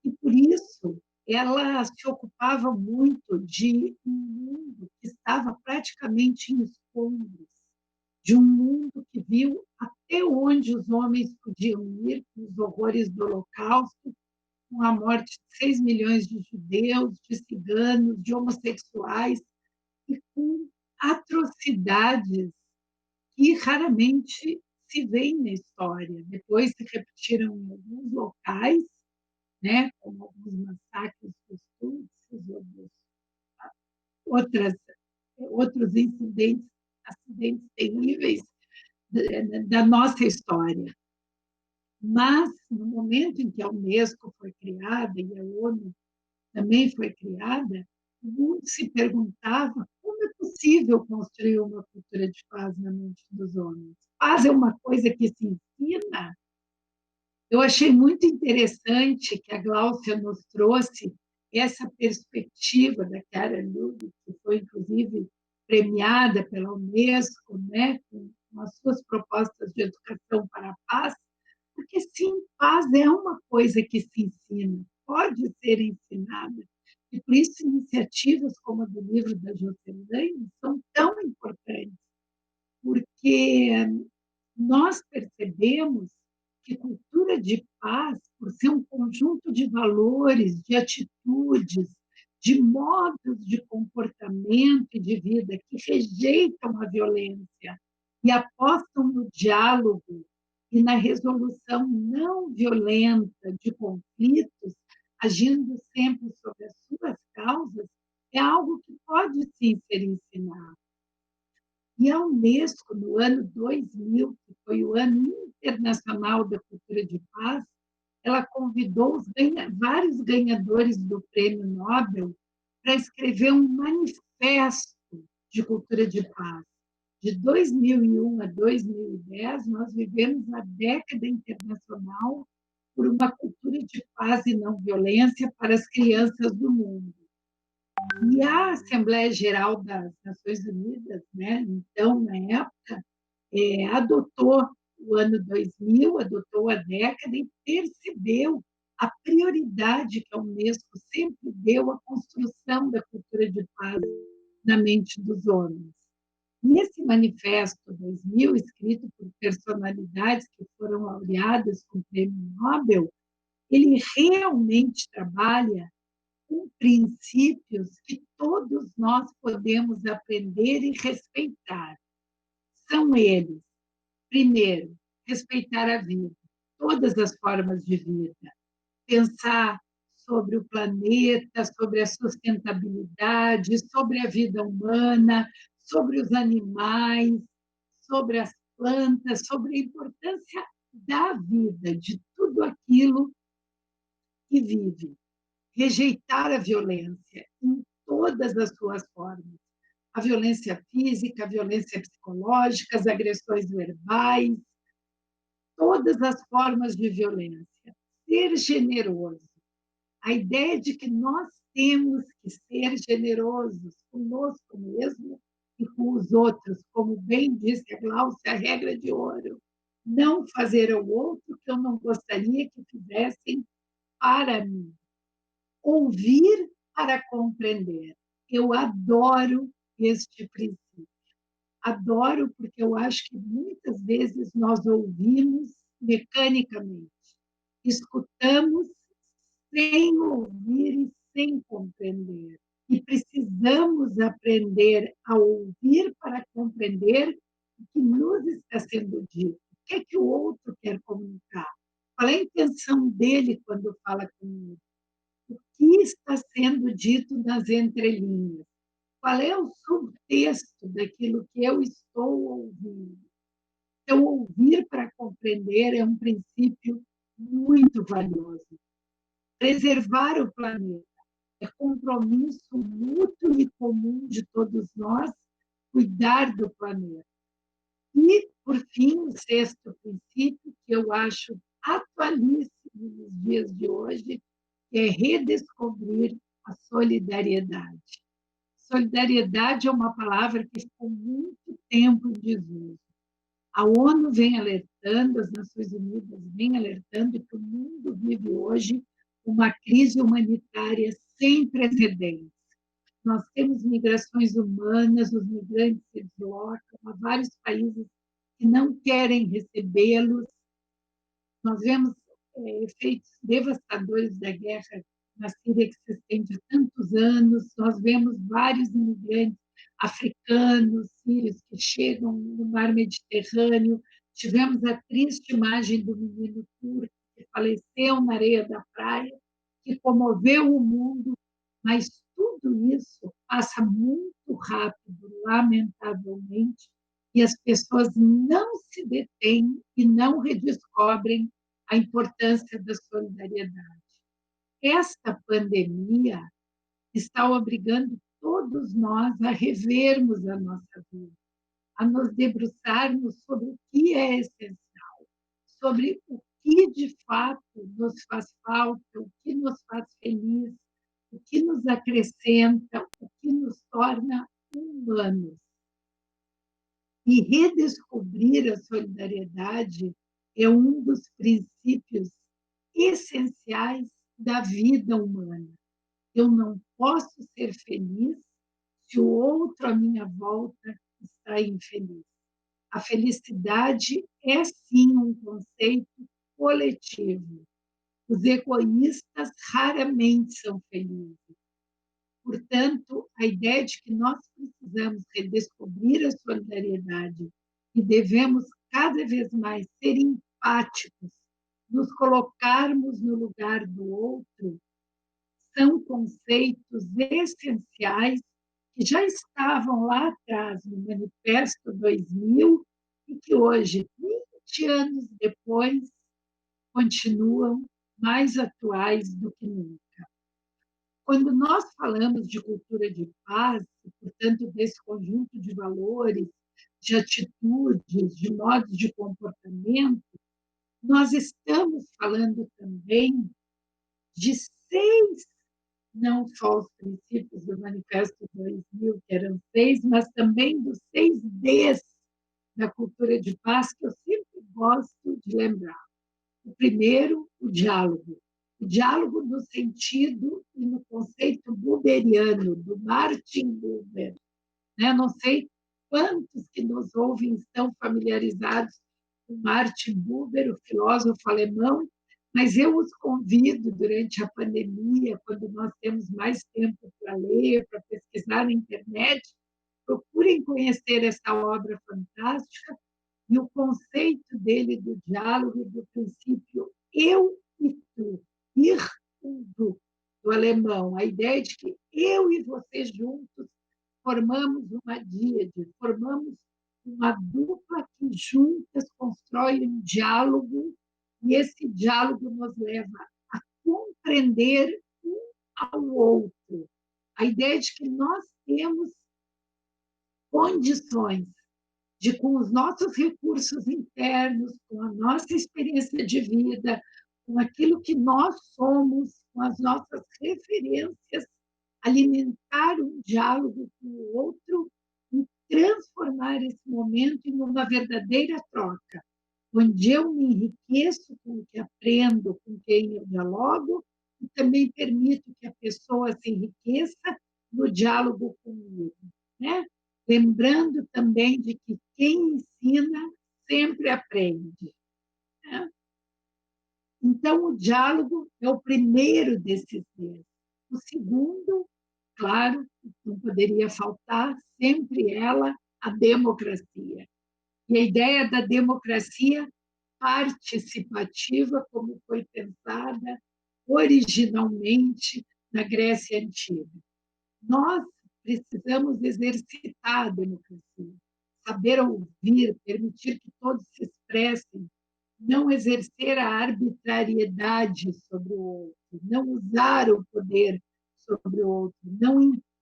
E, por isso, ela se ocupava muito de um mundo que estava praticamente em escombros, de um mundo que viu até onde os homens podiam ir com os horrores do Holocausto, com a morte de 6 milhões de judeus, de ciganos, de homossexuais, e com atrocidades que raramente se veem na história. Depois se repetiram em alguns locais, né, como alguns massacres dos Tutsis, outros incidentes, acidentes terríveis da nossa história. Mas, no momento em que a Unesco foi criada e a ONU também foi criada, o mundo se perguntava como é possível construir uma cultura de paz na mente dos homens. Paz é uma coisa que se ensina. Eu achei muito interessante que a Gláucia nos trouxe essa perspectiva da Chiara Lubich, que foi, inclusive, premiada pela Unesco, né, com as suas propostas de educação para a paz, porque, sim, paz é uma coisa que se ensina, pode ser ensinada. E, por isso, iniciativas como a do livro da Josselane são tão importantes, porque nós percebemos que cultura de paz, por ser um conjunto de valores, de atitudes, de modos de comportamento e de vida que rejeitam a violência e apostam no diálogo e na resolução não violenta de conflitos, agindo sempre sobre as suas causas, é algo que pode sim ser ensinado. E a Unesco, no ano 2000, que foi o Ano Internacional da Cultura de Paz, ela convidou vários ganhadores do Prêmio Nobel para escrever um manifesto de cultura de paz. De 2001 a 2010, nós vivemos a década internacional por uma cultura de paz e não violência para as crianças do mundo. E a Assembleia Geral das Nações Unidas, né, então, na época, adotou o ano 2000, adotou a década e percebeu a prioridade que a Unesco sempre deu à construção da cultura de paz na mente dos homens. E esse manifesto 2000, escrito por personalidades que foram laureadas com o Prêmio Nobel, ele realmente trabalha com princípios que todos nós podemos aprender e respeitar. São eles, primeiro, respeitar a vida, todas as formas de vida, pensar sobre o planeta, sobre a sustentabilidade, sobre a vida humana, sobre os animais, sobre as plantas, sobre a importância da vida, de tudo aquilo que vive. Rejeitar a violência em todas as suas formas. A violência física, a violência psicológica, as agressões verbais, todas as formas de violência. Ser generoso. A ideia de que nós temos que ser generosos conosco mesmo e com os outros, como bem disse a Gláucia, a regra de ouro. Não fazer ao outro o que eu não gostaria que fizessem para mim. Ouvir para compreender. Eu adoro este princípio. Adoro porque eu acho que muitas vezes nós ouvimos mecanicamente, escutamos sem ouvir e sem compreender. E precisamos aprender a ouvir para compreender o que nos está sendo dito. O que é que o outro quer comunicar? Qual é a intenção dele quando fala comigo? O que está sendo dito nas entrelinhas? Qual é o subtexto daquilo que eu estou ouvindo? Então, ouvir para compreender é um princípio muito valioso. Preservar o planeta é compromisso mútuo e comum de todos nós cuidar do planeta. E, por fim, o sexto princípio, que eu acho atualíssimo nos dias de hoje, é redescobrir a solidariedade. Solidariedade é uma palavra que ficou muito tempo em desuso. A ONU vem alertando, as Nações Unidas vêm alertando que o mundo vive hoje uma crise humanitária sem precedentes. Nós temos migrações humanas, os migrantes se deslocam a vários países que não querem recebê-los. Nós vemos efeitos devastadores da guerra na Síria que se estende há tantos anos. Nós vemos vários imigrantes africanos, sírios, que chegam no mar Mediterrâneo. Tivemos a triste imagem do menino turco que faleceu na areia da praia, que comoveu o mundo, mas tudo isso passa muito rápido, lamentavelmente, e as pessoas não se detêm e não redescobrem a importância da solidariedade. Esta pandemia está obrigando todos nós a revermos a nossa vida, a nos debruçarmos sobre o que é essencial, sobre o que de fato nos faz falta, o que nos faz feliz, o que nos acrescenta, o que nos torna humanos. E redescobrir a solidariedade é um dos princípios essenciais da vida humana. Eu não posso ser feliz se o outro à minha volta está infeliz. A felicidade é, sim, um conceito coletivo. Os egoístas raramente são felizes. Portanto, a ideia de que nós precisamos redescobrir a solidariedade e devemos cada vez mais ser empáticos, nos colocarmos no lugar do outro, são conceitos essenciais que já estavam lá atrás no Manifesto 2000 e que hoje, 20 anos depois, continuam mais atuais do que nunca. Quando nós falamos de cultura de paz, e, portanto, desse conjunto de valores, de atitudes, de modos de comportamento, nós estamos falando também de 6, não só os princípios do Manifesto 2000, que eram 6, mas também dos 6 Ds da cultura de paz, que eu sempre gosto de lembrar. O primeiro, o diálogo. O diálogo no sentido e no conceito buberiano, do Martin Buber. Não sei quantos que nos ouvem estão familiarizados com Martin Buber, o filósofo alemão, mas eu os convido durante a pandemia, quando nós temos mais tempo para ler, para pesquisar na internet, procurem conhecer essa obra fantástica e o conceito dele do diálogo, do princípio eu e tu, ir und du, do alemão, a ideia de que eu e você juntos formamos uma díade, formamos uma dupla que juntas constrói um diálogo, e esse diálogo nos leva a compreender um ao outro. A ideia de que nós temos condições de, com os nossos recursos internos, com a nossa experiência de vida, com aquilo que nós somos, com as nossas referências, alimentar um diálogo com o outro e transformar esse momento em uma verdadeira troca, onde eu me enriqueço com o que aprendo, com quem eu dialogo, e também permito que a pessoa se enriqueça no diálogo comigo. né? Lembrando também de que quem ensina sempre aprende, né? Então, o diálogo é o primeiro desses três. O segundo, claro, não poderia faltar, sempre ela, a democracia. E a ideia da democracia participativa, como foi pensada originalmente na Grécia Antiga. Nós precisamos exercitar a democracia, saber ouvir, permitir que todos se expressem, não exercer a arbitrariedade sobre o outro, não usar o poder sobre o outro,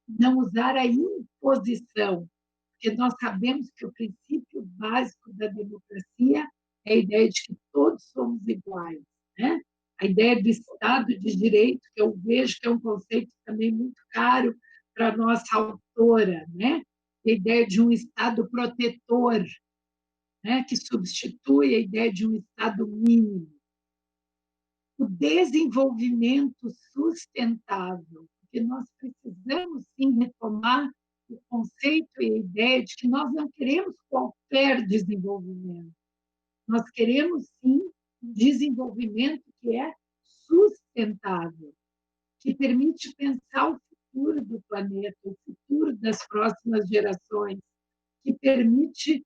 não usar a imposição, porque nós sabemos que o princípio básico da democracia é a ideia de que todos somos iguais, né? A ideia do Estado de Direito, que eu vejo que é um conceito também muito caro para a nossa autora, né? A ideia de um Estado protetor, né? Que substitui a ideia de um Estado mínimo. O desenvolvimento sustentável, porque nós precisamos, sim, retomar o conceito e a ideia de que nós não queremos qualquer desenvolvimento. Nós queremos, sim, um desenvolvimento que é sustentável, que permite pensar o futuro do planeta, o futuro das próximas gerações, que permite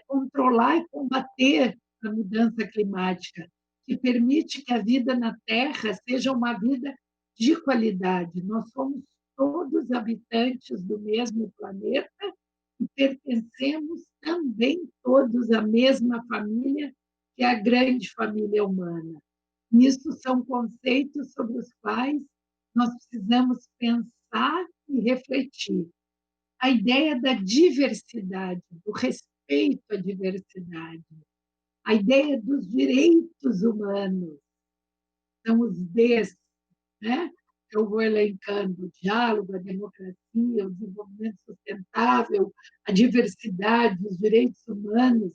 controlar e combater a mudança climática, que permite que a vida na Terra seja uma vida de qualidade. Nós somos todos habitantes do mesmo planeta e pertencemos também todos à mesma família, que é a grande família humana. Isso são conceitos sobre os quais nós precisamos pensar e refletir. A ideia da diversidade, do respeito à diversidade, a ideia dos direitos humanos, são os Ds, né? Eu vou elencando: o diálogo, a democracia, o desenvolvimento sustentável, a diversidade, os direitos humanos,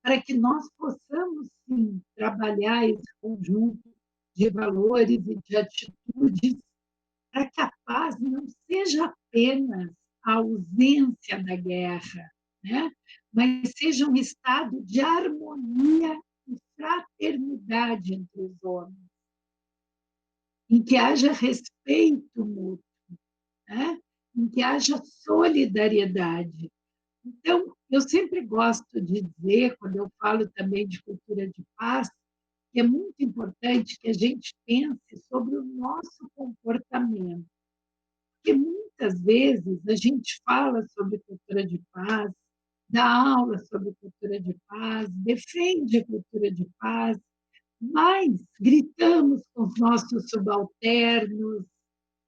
para que nós possamos, sim, trabalhar esse conjunto de valores e de atitudes, para que a paz não seja apenas a ausência da guerra, né? Mas seja um estado de harmonia e fraternidade entre os homens, em que haja respeito mútuo, né? Em que haja solidariedade. Então, eu sempre gosto de dizer, quando eu falo também de cultura de paz, que é muito importante que a gente pense sobre o nosso comportamento. Porque muitas vezes a gente fala sobre cultura de paz, dá aula sobre cultura de paz, defende a cultura de paz, mas gritamos com os nossos subalternos,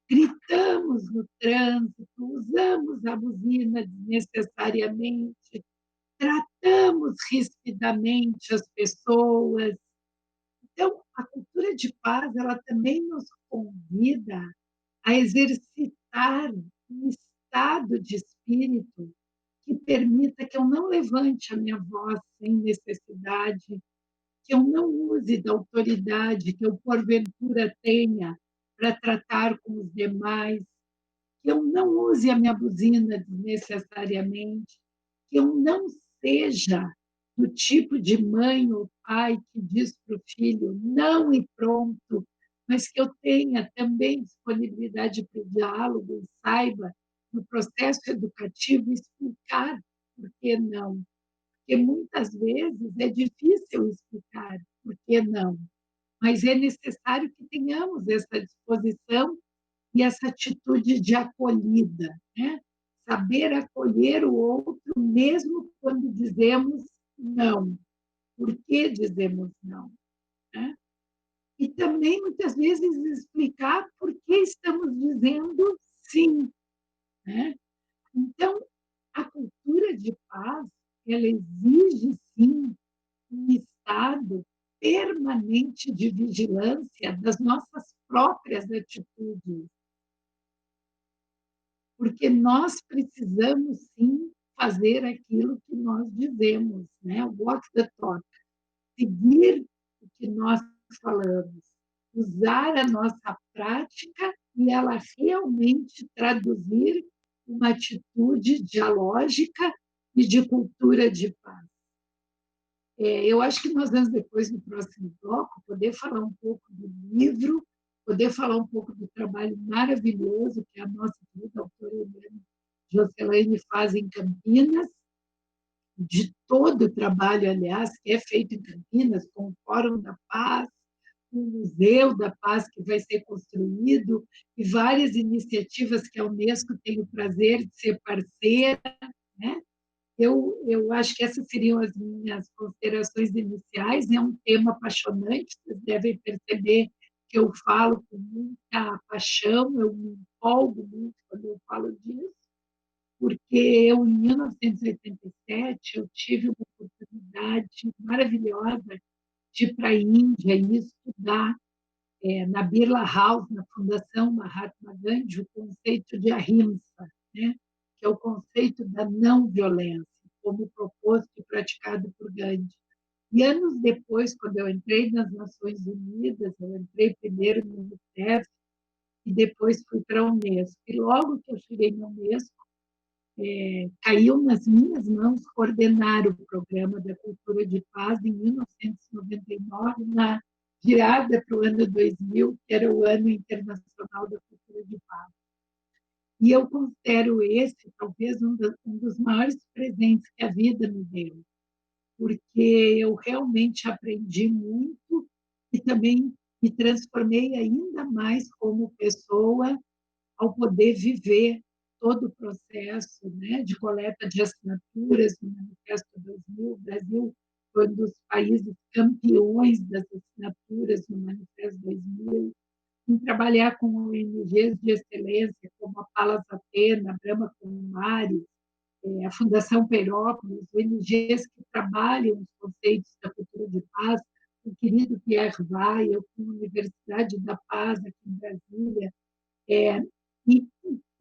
gritamos no trânsito, usamos a buzina desnecessariamente, tratamos rispidamente as pessoas. Então, a cultura de paz, ela também nos convida a exercitar um estado de espírito que permita que eu não levante a minha voz sem necessidade, que eu não use da autoridade que eu, porventura, tenha para tratar com os demais, que eu não use a minha buzina desnecessariamente, que eu não seja do tipo de mãe ou pai que diz para o filho não e pronto, mas que eu tenha também disponibilidade para o diálogo e saiba, no processo educativo, explicar por que não. Porque muitas vezes é difícil explicar por que não, mas é necessário que tenhamos essa disposição e essa atitude de acolhida, né? Saber acolher o outro, mesmo quando dizemos não. Por que dizemos não? Né? E também, muitas vezes, explicar por que estamos dizendo sim. Né? Então, a cultura de paz, ela exige, sim, um estado permanente de vigilância das nossas próprias atitudes. Porque nós precisamos, sim, fazer aquilo que nós dizemos, né? Walk the talk, seguir o que nós falamos, usar a nossa prática e ela realmente traduzir uma atitude dialógica e de cultura de paz. Eu acho que nós vamos depois, no próximo bloco, poder falar um pouco do livro, poder falar um pouco do trabalho maravilhoso que a nossa querida autora Eliane Joselaine faz em Campinas, de todo o trabalho, aliás, que é feito em Campinas, com o Fórum da Paz, o Museu da Paz que vai ser construído, e várias iniciativas que a Unesco tem o prazer de ser parceira, né? Eu acho que essas seriam as minhas considerações iniciais. É um tema apaixonante, vocês devem perceber que eu falo com muita paixão, eu me empolgo muito quando eu falo disso, porque eu, em 1987, eu tive uma oportunidade maravilhosa de ir para a Índia e estudar na Birla House, na Fundação Mahatma Gandhi, o conceito de ahimsa, né? Que é o conceito da não violência, como proposto e praticado por Gandhi. E anos depois, quando eu entrei nas Nações Unidas, eu entrei primeiro no UNICEF e depois fui para a Unesco. E logo que eu cheguei na Unesco, caiu nas minhas mãos coordenar o programa da Cultura de Paz em 1999, na virada para o ano 2000, que era o Ano Internacional da Cultura de Paz. E eu considero esse, talvez, um dos maiores presentes que a vida me deu, porque eu realmente aprendi muito e também me transformei ainda mais como pessoa ao poder viver todo o processo, né, de coleta de assinaturas no Manifesto 2000. O Brasil foi um dos países campeões das assinaturas no Manifesto 2000, em trabalhar com ONGs de excelência, como a Palas Atena, a Brahma Kumaris, a Fundação Perópolis, ONGs que trabalham os conceitos da cultura de paz, o querido Pierre Vai, eu com a Universidade da Paz aqui em Brasília, e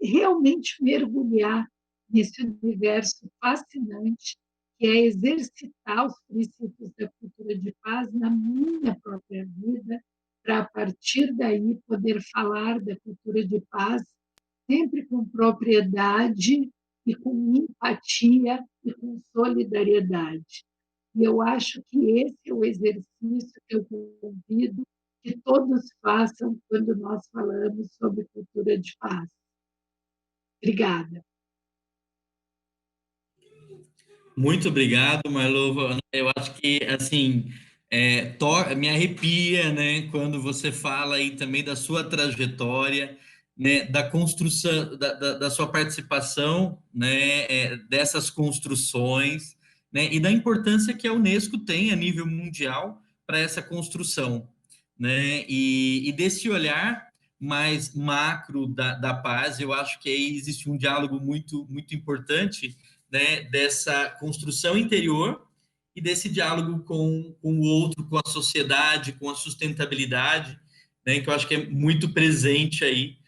realmente mergulhar nesse universo fascinante que é exercitar os princípios da cultura de paz na minha própria vida, para, a partir daí, poder falar da cultura de paz sempre com propriedade e com empatia e com solidariedade. E eu acho que esse é o exercício que eu convido que todos façam quando nós falamos sobre cultura de paz. Obrigada. Muito obrigado, Marlova. Eu acho que, assim, me arrepia, né, quando você fala aí também da sua trajetória, né, da construção, da sua participação, né, dessas construções, né, e da importância que a Unesco tem a nível mundial para essa construção, né, e desse olhar mais macro da paz. Eu acho que aí existe um diálogo muito, muito importante, né, dessa construção interior e desse diálogo com o outro, com a sociedade, com a sustentabilidade, né, que eu acho que é muito presente aí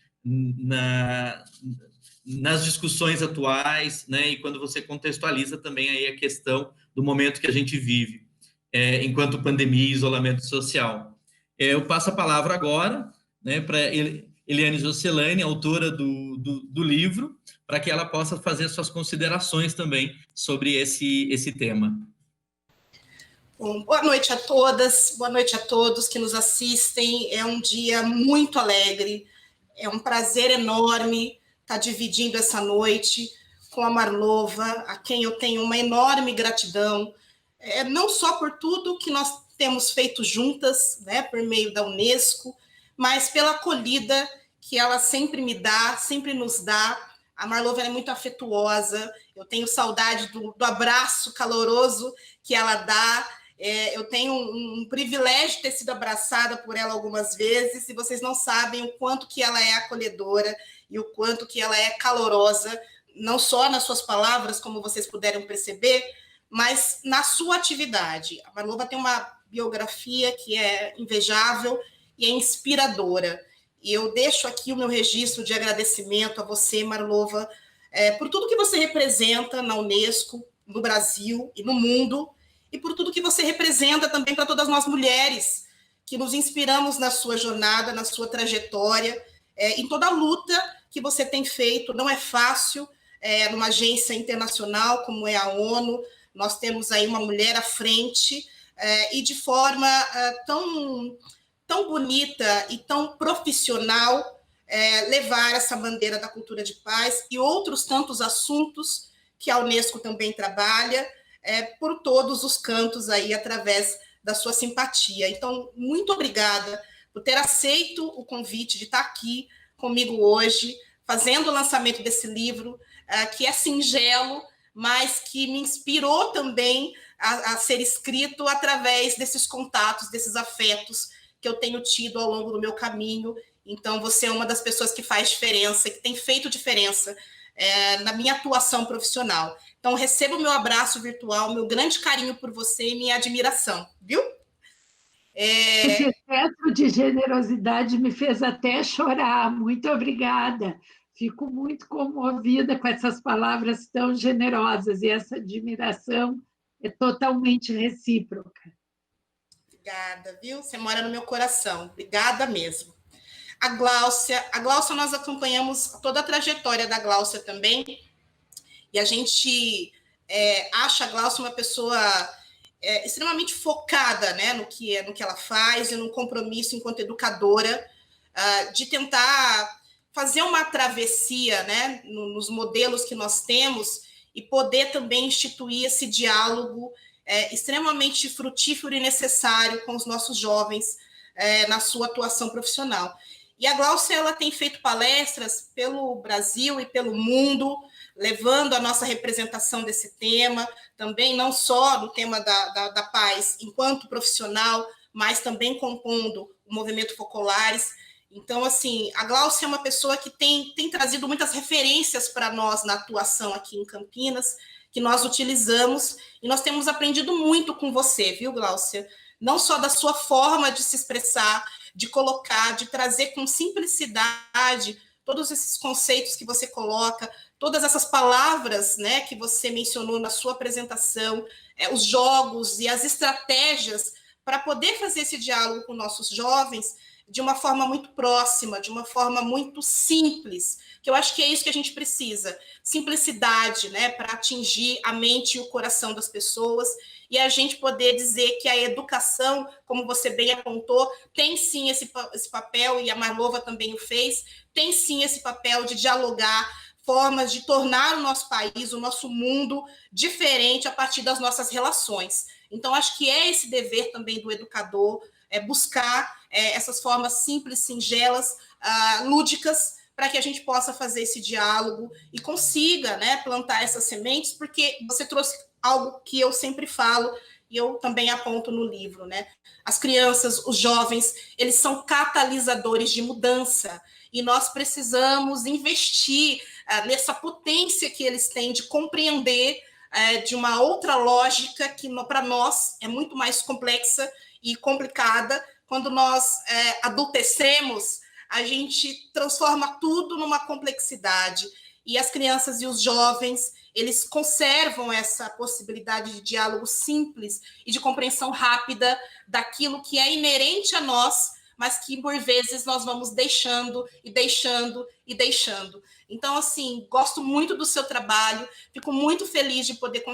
nas discussões atuais, né, e quando você contextualiza também aí a questão do momento que a gente vive, enquanto pandemia e isolamento social. Eu passo a palavra agora, né, para Eliane Joselaine, autora do livro, para que ela possa fazer suas considerações também sobre esse tema. Bom, boa noite a todas, boa noite a todos que nos assistem. É um dia muito alegre, é um prazer enorme estar dividindo essa noite com a Marlova, a quem eu tenho uma enorme gratidão, não só por tudo que nós temos feito juntas, né, por meio da Unesco, mas pela acolhida que ela sempre me dá, sempre nos dá. A Marlova é muito afetuosa, eu tenho saudade do abraço caloroso que ela dá. Eu tenho um privilégio de ter sido abraçada por ela algumas vezes, e vocês não sabem o quanto que ela é acolhedora e o quanto que ela é calorosa, não só nas suas palavras, como vocês puderam perceber, mas na sua atividade. A Marlova tem uma biografia que é invejável e é inspiradora. E eu deixo aqui o meu registro de agradecimento a você, Marlova, por tudo que você representa na Unesco, no Brasil e no mundo, e por tudo que você representa também para todas nós mulheres, que nos inspiramos na sua jornada, na sua trajetória, em toda a luta que você tem feito. Não é fácil, numa agência internacional como é a ONU, nós temos aí uma mulher à frente, e de forma tão bonita e tão profissional, levar essa bandeira da cultura de paz e outros tantos assuntos que a Unesco também trabalha, por todos os cantos aí, através da sua simpatia. Então, muito obrigada por ter aceito o convite de estar aqui comigo hoje, fazendo o lançamento desse livro, que é singelo, mas que me inspirou também a ser escrito através desses contatos, desses afetos que eu tenho tido ao longo do meu caminho. Então, você é uma das pessoas que faz diferença, que tem feito diferença na minha atuação profissional. Então, receba o meu abraço virtual, meu grande carinho por você e minha admiração, viu? Esse excesso de generosidade me fez até chorar. Muito obrigada. Fico muito comovida com essas palavras tão generosas, e essa admiração é totalmente recíproca. Obrigada, viu? Você mora no meu coração. Obrigada mesmo. A Gláucia, nós acompanhamos toda a trajetória da Gláucia também, e a gente acha a Gláucia uma pessoa extremamente focada, né, no que ela faz e no compromisso enquanto educadora, de tentar fazer uma travessia, né, nos modelos que nós temos e poder também instituir esse diálogo extremamente frutífero e necessário com os nossos jovens na sua atuação profissional. E a Gláucia, ela tem feito palestras pelo Brasil e pelo mundo, levando a nossa representação desse tema, também não só no tema da paz enquanto profissional, mas também compondo o movimento Focolares. Então, assim, a Gláucia é uma pessoa que tem trazido muitas referências para nós na atuação aqui em Campinas, que nós utilizamos, e nós temos aprendido muito com você, viu, Gláucia? Não só da sua forma de se expressar, de colocar, de trazer com simplicidade todos esses conceitos que você coloca, todas essas palavras, né, que você mencionou na sua apresentação, os jogos e as estratégias para poder fazer esse diálogo com nossos jovens de uma forma muito próxima, de uma forma muito simples, que eu acho que é isso que a gente precisa, simplicidade, né, para atingir a mente e o coração das pessoas, e a gente poder dizer que a educação, como você bem apontou, tem sim esse papel, e a Marlova também o fez, tem sim esse papel de dialogar, formas de tornar o nosso país, o nosso mundo diferente a partir das nossas relações. Então, acho que é esse dever também do educador, buscar essas formas simples, singelas, lúdicas, para que a gente possa fazer esse diálogo e consiga, né, plantar essas sementes, porque você trouxe algo que eu sempre falo e eu também aponto no livro, né? As crianças, os jovens, eles são catalisadores de mudança e nós precisamos investir nessa potência que eles têm de compreender de uma outra lógica que para nós é muito mais complexa e complicada. Quando nós adultecemos, a gente transforma tudo numa complexidade. E as crianças e os jovens, eles conservam essa possibilidade de diálogo simples e de compreensão rápida daquilo que é inerente a nós, mas que, por vezes, nós vamos deixando e deixando e deixando. Então, assim, gosto muito do seu trabalho, fico muito feliz de poder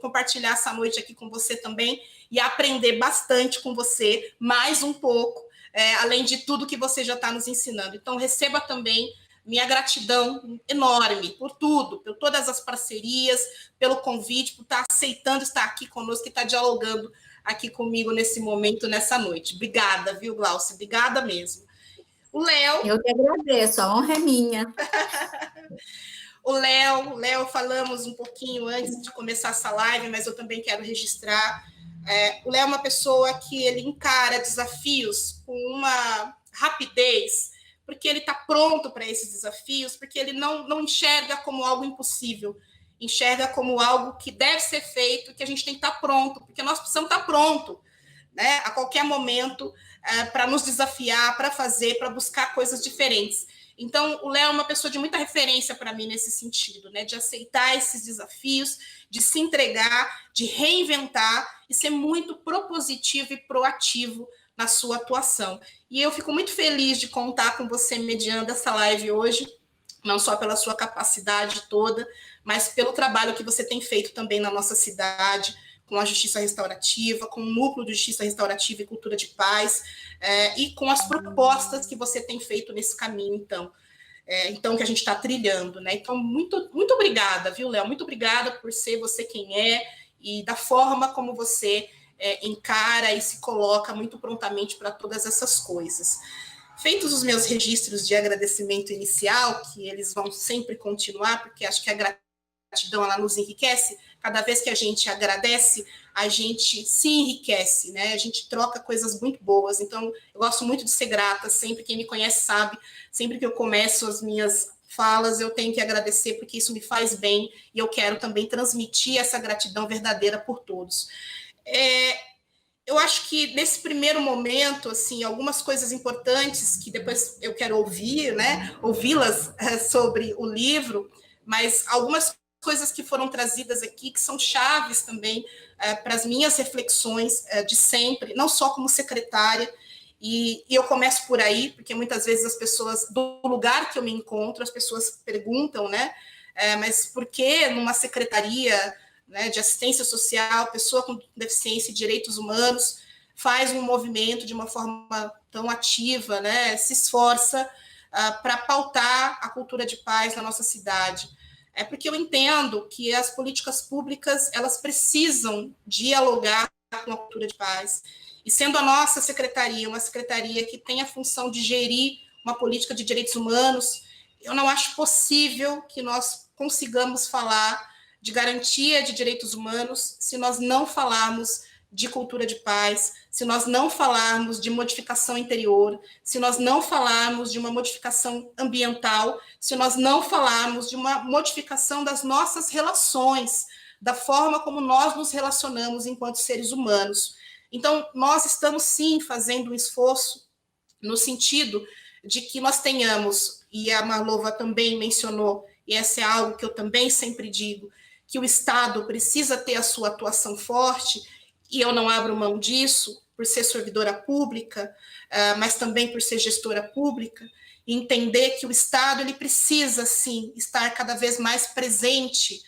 compartilhar essa noite aqui com você também e aprender bastante com você, mais um pouco, além de tudo que você já está nos ensinando. Então, receba também minha gratidão enorme por tudo, por todas as parcerias, pelo convite, por estar aceitando estar aqui conosco e estar dialogando aqui comigo nesse momento, nessa noite. Obrigada, viu, Gláucia? Obrigada mesmo. O Léo... Eu que agradeço, a honra é minha. O Léo, falamos um pouquinho antes de começar essa live, mas eu também quero registrar. O Léo é uma pessoa que ele encara desafios com uma rapidez, porque ele está pronto para esses desafios, porque ele não enxerga como algo impossível, enxerga como algo que deve ser feito, que a gente tem que estar pronto, porque nós precisamos estar pronto, né, a qualquer momento, para nos desafiar, para fazer, para buscar coisas diferentes. Então, o Léo é uma pessoa de muita referência para mim nesse sentido, né, de aceitar esses desafios, de se entregar, de reinventar e ser muito propositivo e proativo na sua atuação. E eu fico muito feliz de contar com você mediando essa live hoje, não só pela sua capacidade toda, mas pelo trabalho que você tem feito também na nossa cidade, com a Justiça Restaurativa, com o Núcleo de Justiça Restaurativa e Cultura de Paz, e com as propostas que você tem feito nesse caminho, então que a gente está trilhando, né? Então, muito, muito obrigada, viu, Léo? Muito obrigada por ser você quem é e da forma como você encara e se coloca muito prontamente para todas essas coisas. Feitos os meus registros de agradecimento inicial, que eles vão sempre continuar, porque acho que a gratidão ela nos enriquece, cada vez que a gente agradece, a gente se enriquece, né? A gente troca coisas muito boas, então eu gosto muito de ser grata, sempre quem me conhece sabe, sempre que eu começo as minhas falas, eu tenho que agradecer, porque isso me faz bem, e eu quero também transmitir essa gratidão verdadeira por todos. Eu acho que nesse primeiro momento, assim, algumas coisas importantes que depois eu quero ouvir, né, ouvi-las sobre o livro, mas algumas coisas que foram trazidas aqui que são chaves também para as minhas reflexões de sempre, não só como secretária, e eu começo por aí, porque muitas vezes as pessoas, do lugar que eu me encontro, as pessoas perguntam, né, mas por que numa secretaria, né, de assistência social, pessoa com deficiência e direitos humanos, faz um movimento de uma forma tão ativa, né, se esforça para pautar a cultura de paz na nossa cidade. É porque eu entendo que as políticas públicas, elas precisam dialogar com a cultura de paz. E sendo a nossa secretaria uma secretaria que tem a função de gerir uma política de direitos humanos, eu não acho possível que nós consigamos falar de garantia de direitos humanos se nós não falarmos de cultura de paz, se nós não falarmos de modificação interior, se nós não falarmos de uma modificação ambiental, se nós não falarmos de uma modificação das nossas relações, da forma como nós nos relacionamos enquanto seres humanos. Então, nós estamos, sim, fazendo um esforço no sentido de que nós tenhamos, e a Marlova também mencionou, e essa é algo que eu também sempre digo, que o Estado precisa ter a sua atuação forte, e eu não abro mão disso, por ser servidora pública, mas também por ser gestora pública, e entender que o Estado ele precisa, sim, estar cada vez mais presente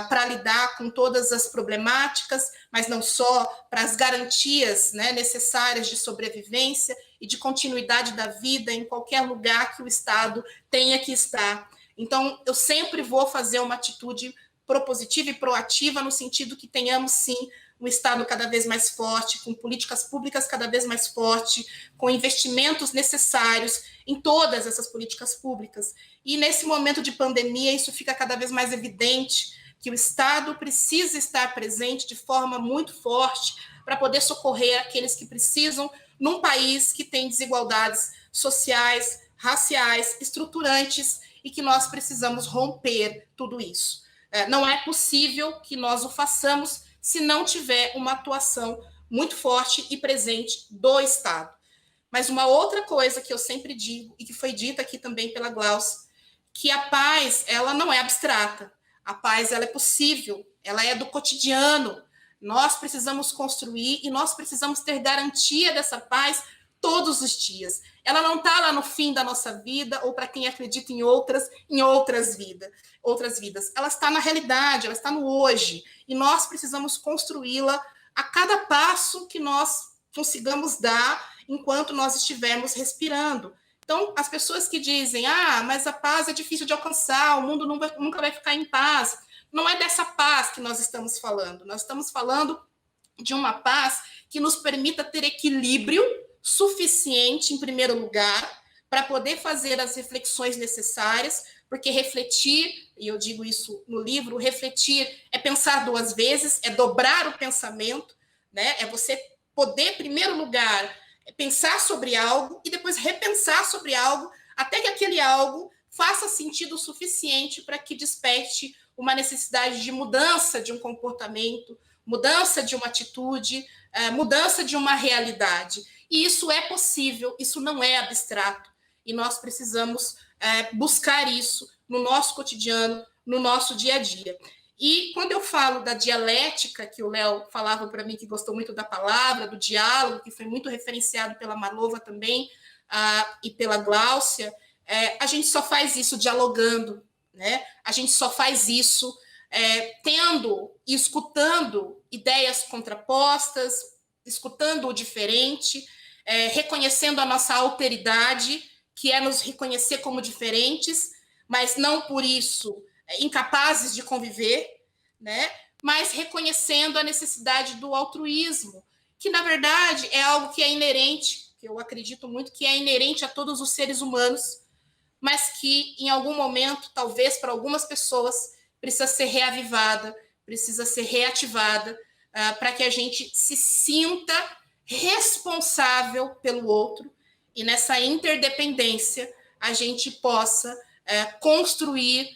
para lidar com todas as problemáticas, mas não só, para as garantias, né, necessárias de sobrevivência e de continuidade da vida em qualquer lugar que o Estado tenha que estar. Então, eu sempre vou fazer uma atitude propositiva e proativa, no sentido que tenhamos, sim, um Estado cada vez mais forte, com políticas públicas cada vez mais fortes, com investimentos necessários em todas essas políticas públicas. E nesse momento de pandemia, isso fica cada vez mais evidente, que o Estado precisa estar presente de forma muito forte para poder socorrer aqueles que precisam num país que tem desigualdades sociais, raciais, estruturantes, e que nós precisamos romper tudo isso. Não é possível que nós o façamos se não tiver uma atuação muito forte e presente do Estado. Mas uma outra coisa que eu sempre digo, e que foi dita aqui também pela Glaucia, que a paz, ela não é abstrata. A paz, ela é possível, ela é do cotidiano. Nós precisamos construir e nós precisamos ter garantia dessa paz todos os dias. Ela não está lá no fim da nossa vida, ou para quem acredita em outras vidas. Ela está na realidade, ela está no hoje. E nós precisamos construí-la a cada passo que nós consigamos dar enquanto nós estivermos respirando. Então, as pessoas que dizem, mas a paz é difícil de alcançar, o mundo nunca vai ficar em paz. Não é dessa paz que nós estamos falando. Nós estamos falando de uma paz que nos permita ter equilíbrio suficiente, em primeiro lugar, para poder fazer as reflexões necessárias, porque refletir, e eu digo isso no livro, refletir é pensar duas vezes, é dobrar o pensamento, né? É você poder, em primeiro lugar, pensar sobre algo e depois repensar sobre algo, até que aquele algo faça sentido o suficiente para que desperte uma necessidade de mudança de um comportamento, mudança de uma atitude, mudança de uma realidade. E isso é possível, isso não é abstrato. E nós precisamos buscar isso no nosso cotidiano, no nosso dia a dia. E quando eu falo da dialética, que o Léo falava para mim que gostou muito da palavra, do diálogo, que foi muito referenciado pela Marlova também, e pela Glaucia, a gente só faz isso dialogando, né? A gente só faz isso tendo e escutando ideias contrapostas, escutando o diferente, reconhecendo a nossa alteridade, que é nos reconhecer como diferentes, mas não por isso incapazes de conviver, né? Mas reconhecendo a necessidade do altruísmo, que, na verdade, é algo que é inerente, que eu acredito muito que é inerente a todos os seres humanos, mas que, em algum momento, talvez para algumas pessoas, precisa ser reavivada, precisa ser reativada, para que a gente se sinta responsável pelo outro, e nessa interdependência a gente possa construir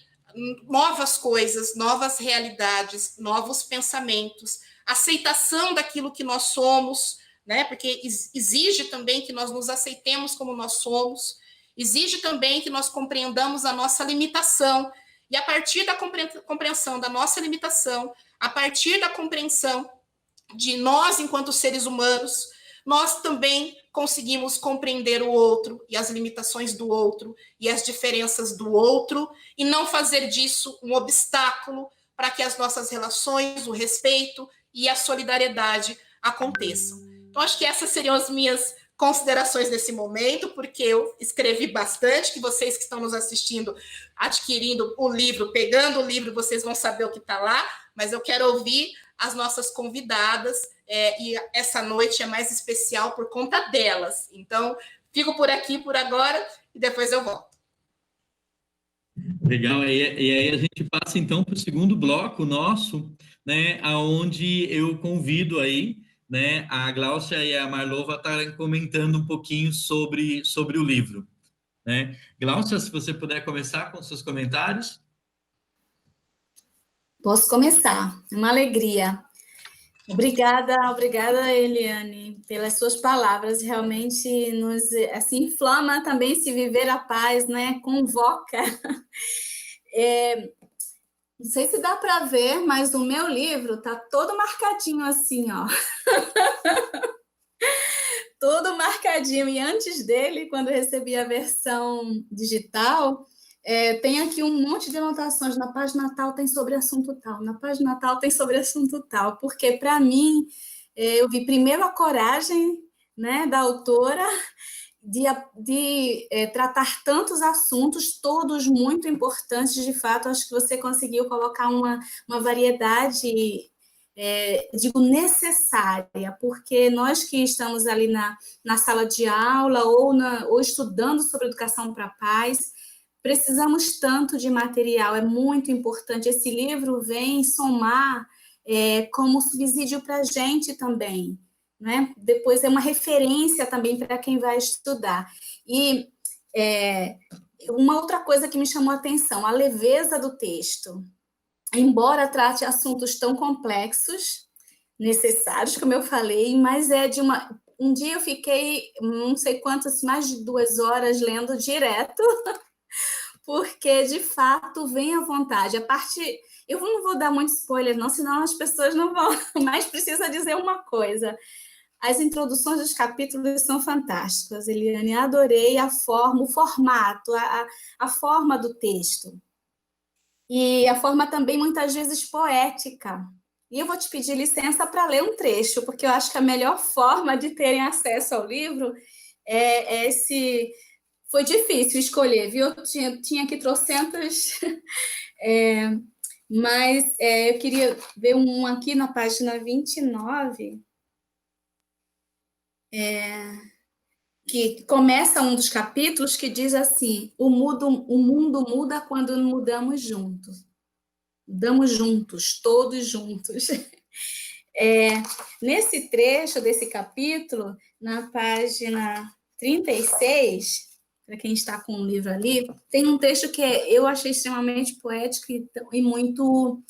novas coisas, novas realidades, novos pensamentos, aceitação daquilo que nós somos, né? Porque exige também que nós nos aceitemos como nós somos, exige também que nós compreendamos a nossa limitação, e a partir da compreensão da nossa limitação, a partir da compreensão de nós enquanto seres humanos, nós também conseguimos compreender o outro e as limitações do outro e as diferenças do outro, e não fazer disso um obstáculo para que as nossas relações, o respeito e a solidariedade aconteçam. Então, acho que essas seriam as minhas considerações nesse momento, porque eu escrevi bastante, que vocês que estão nos assistindo, adquirindo o livro, pegando o livro, vocês vão saber o que está lá, mas eu quero ouvir as nossas convidadas, e essa noite é mais especial por conta delas. Então, fico por aqui por agora e depois eu volto. Legal, e aí a gente passa então para o segundo bloco nosso, né, aonde eu convido aí, né, a Gláucia e a Marlova a estarem comentando um pouquinho sobre o livro, né? Gláucia, se você puder começar com seus comentários. Posso começar, uma alegria. Obrigada, Eliane, pelas suas palavras. Realmente nos assim, inflama também se viver a paz, né? Convoca. Não sei se dá para ver, mas o meu livro tá todo marcadinho assim, ó. Todo marcadinho. E antes dele, quando eu recebi a versão digital, tem aqui um monte de anotações. Na página tal tem sobre assunto tal, na página tal tem sobre assunto tal, porque, para mim, eu vi primeiro a coragem, né, da autora de tratar tantos assuntos, todos muito importantes, de fato. Acho que você conseguiu colocar uma variedade, digo, necessária, porque nós que estamos ali na sala de aula ou estudando sobre educação para a paz, precisamos tanto de material, é muito importante. Esse livro vem somar como subsídio para a gente também, né? Depois é uma referência também para quem vai estudar. E uma outra coisa que me chamou a atenção, a leveza do texto. Embora trate assuntos tão complexos, necessários, como eu falei, mas um dia eu fiquei, não sei quantas, mais de 2 horas lendo direto, porque, de fato, vem à vontade. Eu não vou dar muito spoiler, não, senão as pessoas não vão, mas precisa dizer uma coisa. As introduções dos capítulos são fantásticas, Eliane. Adorei a forma, o formato, a forma do texto. E a forma também, muitas vezes, poética. E eu vou te pedir licença para ler um trecho, porque eu acho que a melhor forma de terem acesso ao livro é esse... Foi difícil escolher, viu? Eu tinha aqui trocentas, mas eu queria ver um aqui na página 29, que começa um dos capítulos que diz assim: o mundo muda quando mudamos juntos. Mudamos juntos, todos juntos. Nesse trecho desse capítulo, na página 36, para quem está com o livro ali, tem um texto que eu achei extremamente poético e muito...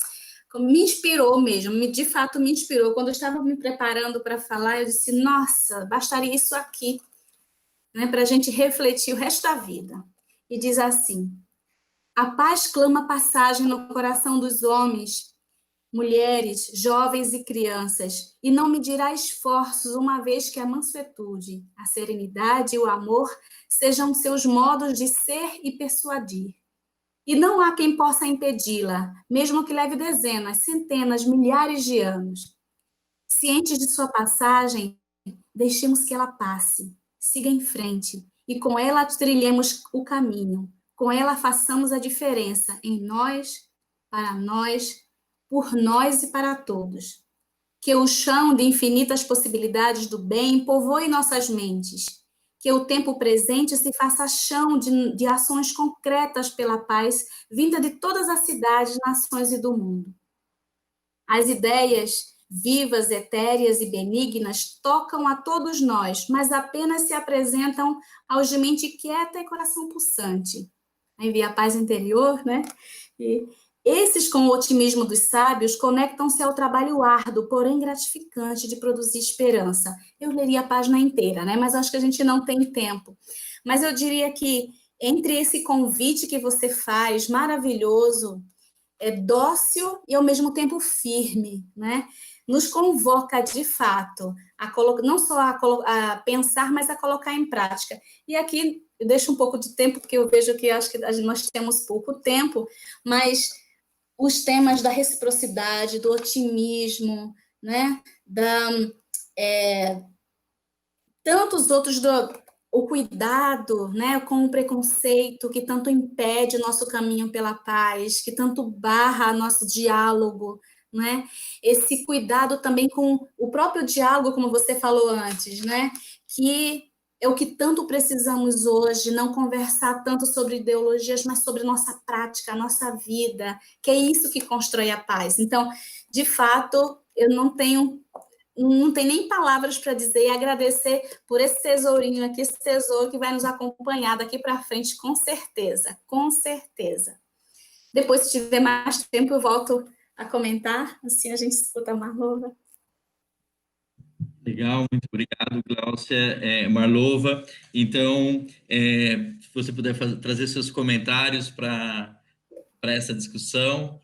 me inspirou mesmo, de fato me inspirou. Quando eu estava me preparando para falar, eu disse, nossa, bastaria isso aqui, né, para a gente refletir o resto da vida. E diz assim: a paz clama passagem no coração dos homens mulheres, jovens e crianças, e não medirá esforços, uma vez que a mansuetude, a serenidade e o amor sejam seus modos de ser e persuadir. E não há quem possa impedi-la, mesmo que leve dezenas, centenas, milhares de anos. Cientes de sua passagem, deixemos que ela passe, siga em frente, e com ela trilhemos o caminho, com ela façamos a diferença em nós, para nós, por nós e para todos. Que o chão de infinitas possibilidades do bem povoe nossas mentes, que o tempo presente se faça chão de ações concretas pela paz, vinda de todas as cidades, nações e do mundo. As ideias vivas, etéreas e benignas tocam a todos nós, mas apenas se apresentam aos de mente quieta e coração pulsante. Envia a paz interior, né? E esses, com o otimismo dos sábios, conectam-se ao trabalho árduo, porém gratificante, de produzir esperança. Eu leria a página inteira, né? Mas acho que a gente não tem tempo. Mas eu diria que, entre esse convite que você faz, maravilhoso, dócil e, ao mesmo tempo, firme, né? Nos convoca, de fato, não só a pensar, mas a colocar em prática. E aqui, eu deixo um pouco de tempo, porque eu vejo que acho que nós temos pouco tempo, mas os temas da reciprocidade, do otimismo, né? Tantos outros, o cuidado, né, com o preconceito que tanto impede o nosso caminho pela paz, que tanto barra nosso diálogo, né? Esse cuidado também com o próprio diálogo, como você falou antes, né? Que é o que tanto precisamos hoje, não conversar tanto sobre ideologias, mas sobre nossa prática, a nossa vida, que é isso que constrói a paz. Então, de fato, eu não tenho nem palavras para dizer e agradecer por esse tesourinho aqui, esse tesouro que vai nos acompanhar daqui para frente, com certeza, com certeza. Depois, se tiver mais tempo, eu volto a comentar, assim a gente escuta a Marlova. Legal, muito obrigado, Gláucia. Marlova, então, se você puder trazer seus comentários para essa discussão.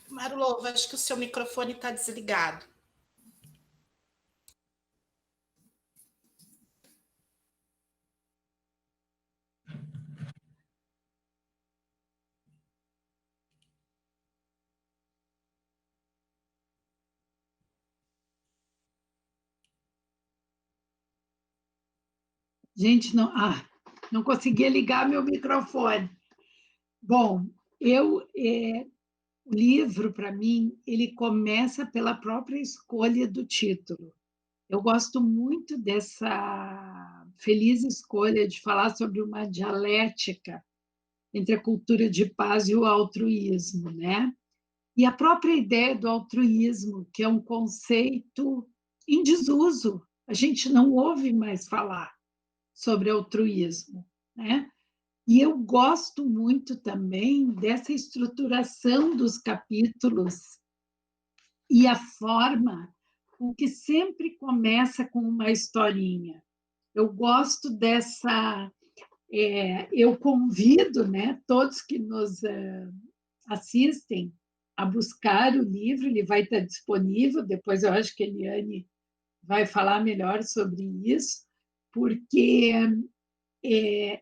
Marlova, acho que o seu microfone está desligado. Gente, não conseguia ligar meu microfone. Bom, o livro, para mim, ele começa pela própria escolha do título. Eu gosto muito dessa feliz escolha de falar sobre uma dialética entre a cultura de paz e o altruísmo, né? E a própria ideia do altruísmo, que é um conceito em desuso, a gente não ouve mais falar sobre altruísmo, né? E eu gosto muito também dessa estruturação dos capítulos e a forma com que sempre começa com uma historinha. Eu gosto dessa... eu convido, né, todos que nos assistem a buscar o livro, ele vai estar disponível, depois eu acho que a Eliane vai falar melhor sobre isso, porque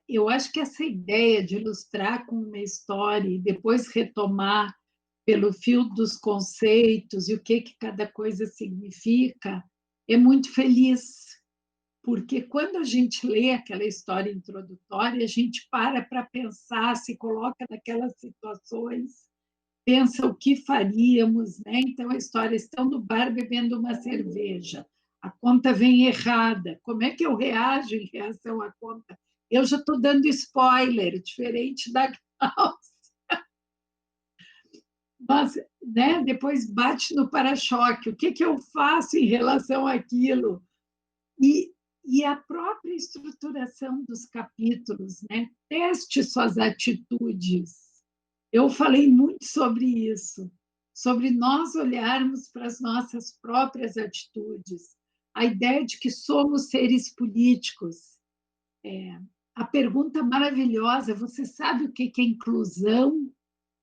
eu acho que essa ideia de ilustrar com uma história e depois retomar pelo fio dos conceitos e o que cada coisa significa, é muito feliz, porque quando a gente lê aquela história introdutória, a gente para pensar, se coloca naquelas situações, pensa o que faríamos, né? Então, a história, estão no bar bebendo uma cerveja, a conta vem errada, como é que eu reajo em reação à conta? Eu já estou dando spoiler, diferente da Gláucia. Mas, né, depois bate no para-choque, o que eu faço em relação àquilo? E a própria estruturação dos capítulos, né? Teste suas atitudes. Eu falei muito sobre isso. sobre nós olharmos para as nossas próprias atitudes, a ideia de que somos seres políticos. A pergunta maravilhosa, você sabe o que é inclusão?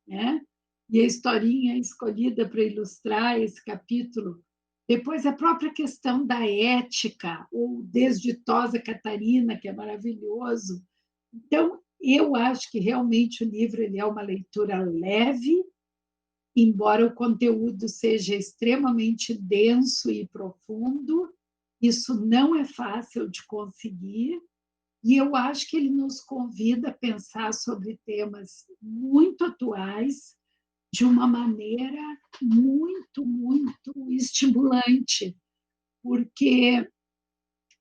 Né? E a historinha escolhida para ilustrar esse capítulo. Depois, a própria questão da ética, ou Desditosa Catarina, que é maravilhoso. Então, eu acho que realmente o livro ele é uma leitura leve, embora o conteúdo seja extremamente denso e profundo, isso não é fácil de conseguir, e eu acho que ele nos convida a pensar sobre temas muito atuais, de uma maneira muito, muito estimulante, porque,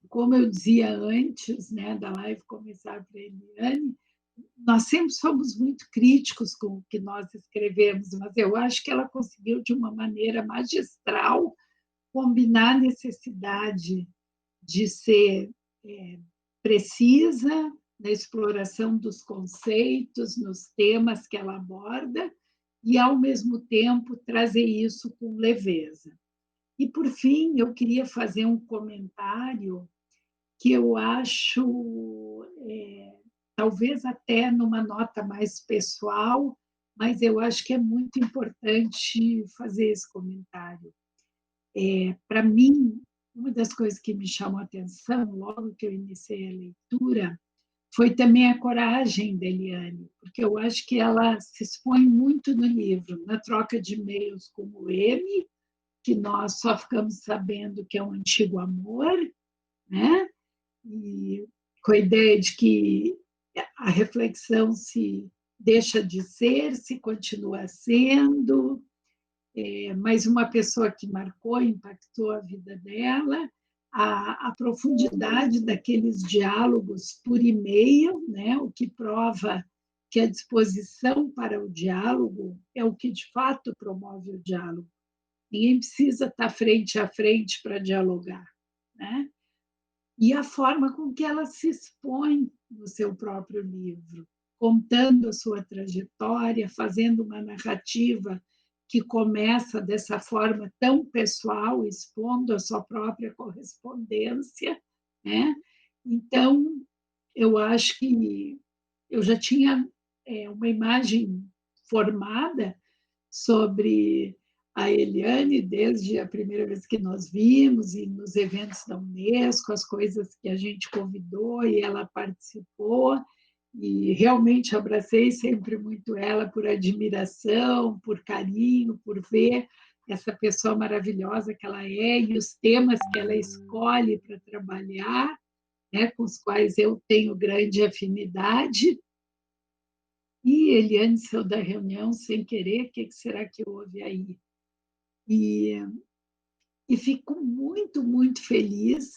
como eu dizia antes, né, da live começar para a Eliane, nós sempre somos muito críticos com o que nós escrevemos, mas eu acho que ela conseguiu, de uma maneira magistral, combinar a necessidade de ser precisa na exploração dos conceitos, nos temas que ela aborda, e, ao mesmo tempo, trazer isso com leveza. E, por fim, eu queria fazer um comentário que eu acho, talvez até numa nota mais pessoal, mas eu acho que é muito importante fazer esse comentário. Para mim, uma das coisas que me chamou a atenção, logo que eu iniciei a leitura, foi também a coragem da Eliane, porque eu acho que ela se expõe muito no livro, na troca de e-mails com o M, que nós só ficamos sabendo que é um antigo amor, né? E com a ideia de que a reflexão se deixa de ser, se continua sendo, mas uma pessoa que marcou, impactou a vida dela, a profundidade daqueles diálogos por e-mail, né? O que prova que a disposição para o diálogo é o que, de fato, promove o diálogo. Ninguém precisa estar frente a frente para dialogar, né? E a forma com que ela se expõe no seu próprio livro, contando a sua trajetória, fazendo uma narrativa que começa dessa forma tão pessoal, expondo a sua própria correspondência, né? Então, eu acho que eu já tinha uma imagem formada sobre a Eliane desde a primeira vez que nós vimos e nos eventos da Unesco, as coisas que a gente convidou e ela participou, e realmente abracei sempre muito ela por admiração, por carinho, por ver essa pessoa maravilhosa que ela é e os temas que ela escolhe para trabalhar, né, com os quais eu tenho grande afinidade. E Eliane saiu da reunião sem querer, o que será que houve aí? E fico muito, muito feliz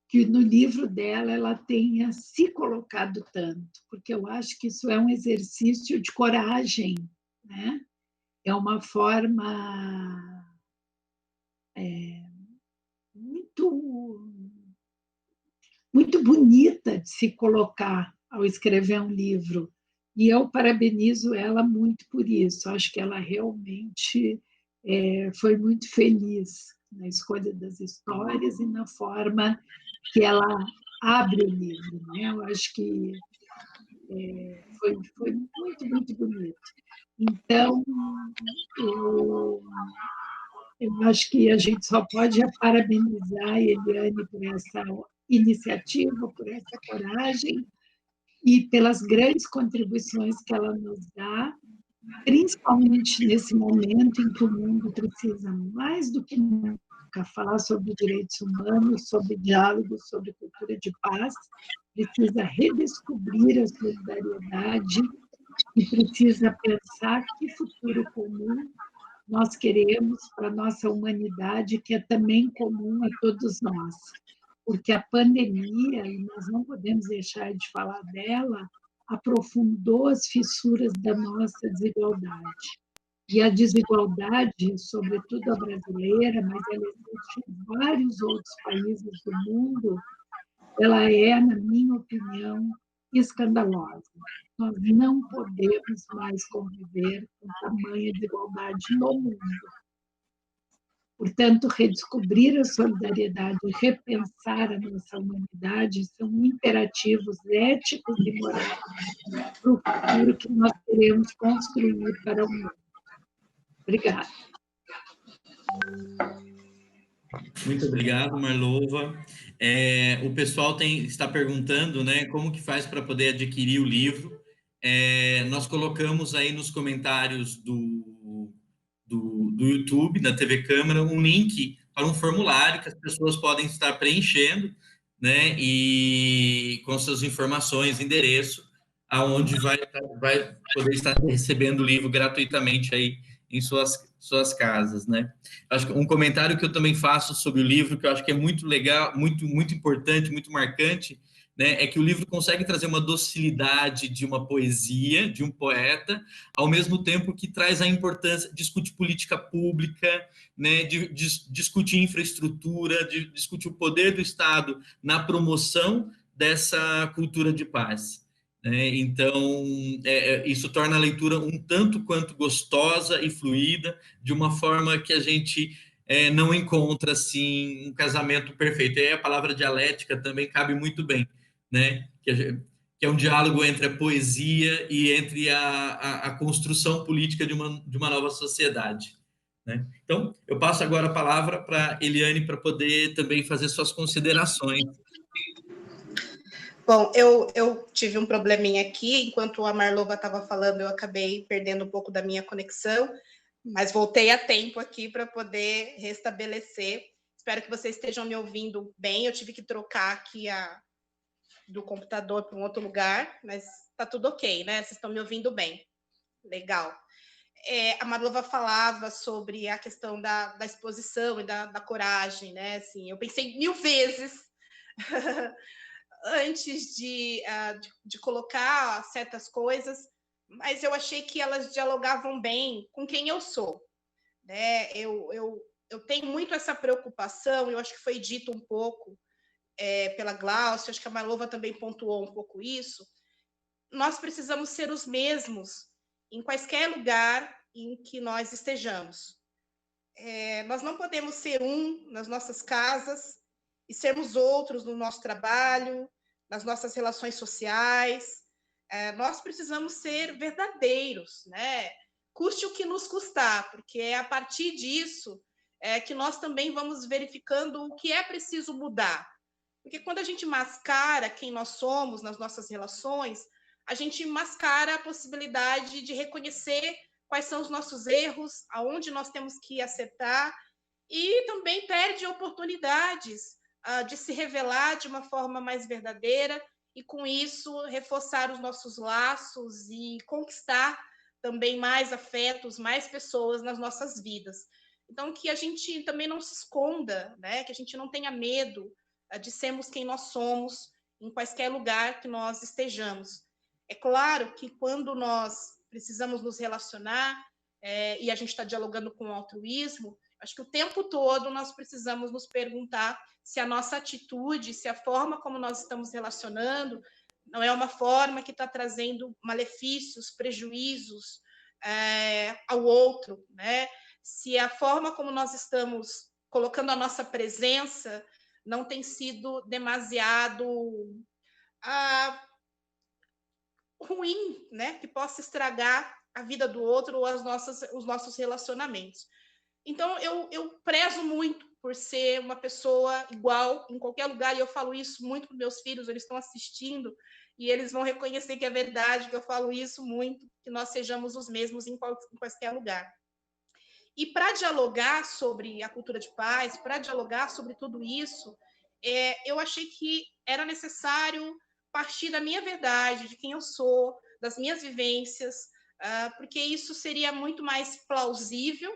que no livro dela ela tenha se colocado tanto, porque eu acho que isso é um exercício de coragem, né? É uma forma muito, muito bonita de se colocar ao escrever um livro. E eu parabenizo ela muito por isso. Acho que ela realmente foi muito feliz na escolha das histórias e na forma que ela abre o livro, né? Eu acho que foi muito, muito bonito. Então, eu acho que a gente só pode parabenizar a Eliane por essa iniciativa, por essa coragem e pelas grandes contribuições que ela nos dá, principalmente nesse momento em que o mundo precisa mais do que nunca falar sobre direitos humanos, sobre diálogo, sobre cultura de paz, precisa redescobrir a solidariedade e precisa pensar que futuro comum nós queremos para a nossa humanidade, que é também comum a todos nós. Porque a pandemia, e nós não podemos deixar de falar dela, aprofundou as fissuras da nossa desigualdade. E a desigualdade, sobretudo a brasileira, mas ela existe em vários outros países do mundo, ela é, na minha opinião, escandalosa. Nós não podemos mais conviver com tamanha desigualdade no mundo. Portanto, redescobrir a solidariedade e repensar a nossa humanidade são imperativos éticos e morais para o futuro que nós queremos construir para o mundo. Obrigada. Muito obrigado, Marlova. O pessoal está perguntando, né, como que faz para poder adquirir o livro. Nós colocamos aí nos comentários do YouTube, da TV Câmara, um link para um formulário que as pessoas podem estar preenchendo, né, e com suas informações, endereço, aonde vai poder estar recebendo o livro gratuitamente aí em suas casas, né? Acho que um comentário que eu também faço sobre o livro, que eu acho que é muito legal, muito importante, muito marcante, né, é que o livro consegue trazer uma docilidade de uma poesia, de um poeta, ao mesmo tempo que traz a importância, discute política pública, né, discute infraestrutura, discute o poder do Estado na promoção dessa cultura de paz. Então, isso torna a leitura um tanto quanto gostosa e fluida, de uma forma que a gente não encontra, assim, um casamento perfeito. E aí a palavra dialética também cabe muito bem, né? Que é um diálogo entre a poesia e entre a construção política de uma nova sociedade, né? Então, eu passo agora a palavra para Eliane para poder também fazer suas considerações. Bom, eu tive um probleminha aqui, enquanto a Marlova estava falando, eu acabei perdendo um pouco da minha conexão, mas voltei a tempo aqui para poder restabelecer. Espero que vocês estejam me ouvindo bem. Eu tive que trocar aqui do computador para um outro lugar, mas está tudo ok, né? Vocês estão me ouvindo bem. Legal. A Marlova falava sobre a questão da exposição e da coragem, né? Assim, eu pensei 1000 vezes antes de colocar certas coisas, mas eu achei que elas dialogavam bem com quem eu sou, né? Eu tenho muito essa preocupação, eu acho que foi dito um pouco pela Glaucia, acho que a Marlova também pontuou um pouco isso. Nós precisamos ser os mesmos em quaisquer lugar em que nós estejamos. Nós não podemos ser um nas nossas casas e sermos outros no nosso trabalho, nas nossas relações sociais. Nós precisamos ser verdadeiros, né? Custe o que nos custar, porque é a partir disso que nós também vamos verificando o que é preciso mudar. Porque quando a gente mascara quem nós somos nas nossas relações, a gente mascara a possibilidade de reconhecer quais são os nossos erros, aonde nós temos que acertar, e também perde oportunidades de se revelar de uma forma mais verdadeira e, com isso, reforçar os nossos laços e conquistar também mais afetos, mais pessoas nas nossas vidas. Então, que a gente também não se esconda, né? Que a gente não tenha medo de sermos quem nós somos em qualquer lugar que nós estejamos. É claro que quando nós precisamos nos relacionar e a gente está dialogando com o altruísmo, acho que o tempo todo nós precisamos nos perguntar se a nossa atitude, se a forma como nós estamos relacionando não é uma forma que está trazendo malefícios, prejuízos ao outro, né? Se a forma como nós estamos colocando a nossa presença não tem sido demasiado ruim, né? Que possa estragar a vida do outro ou os nossos relacionamentos. Então, eu prezo muito por ser uma pessoa igual em qualquer lugar, e eu falo isso muito para os meus filhos, eles estão assistindo, e eles vão reconhecer que é verdade, que eu falo isso muito, que nós sejamos os mesmos em qualquer lugar. E para dialogar sobre a cultura de paz, para dialogar sobre tudo isso, eu achei que era necessário partir da minha verdade, de quem eu sou, das minhas vivências, porque isso seria muito mais plausível,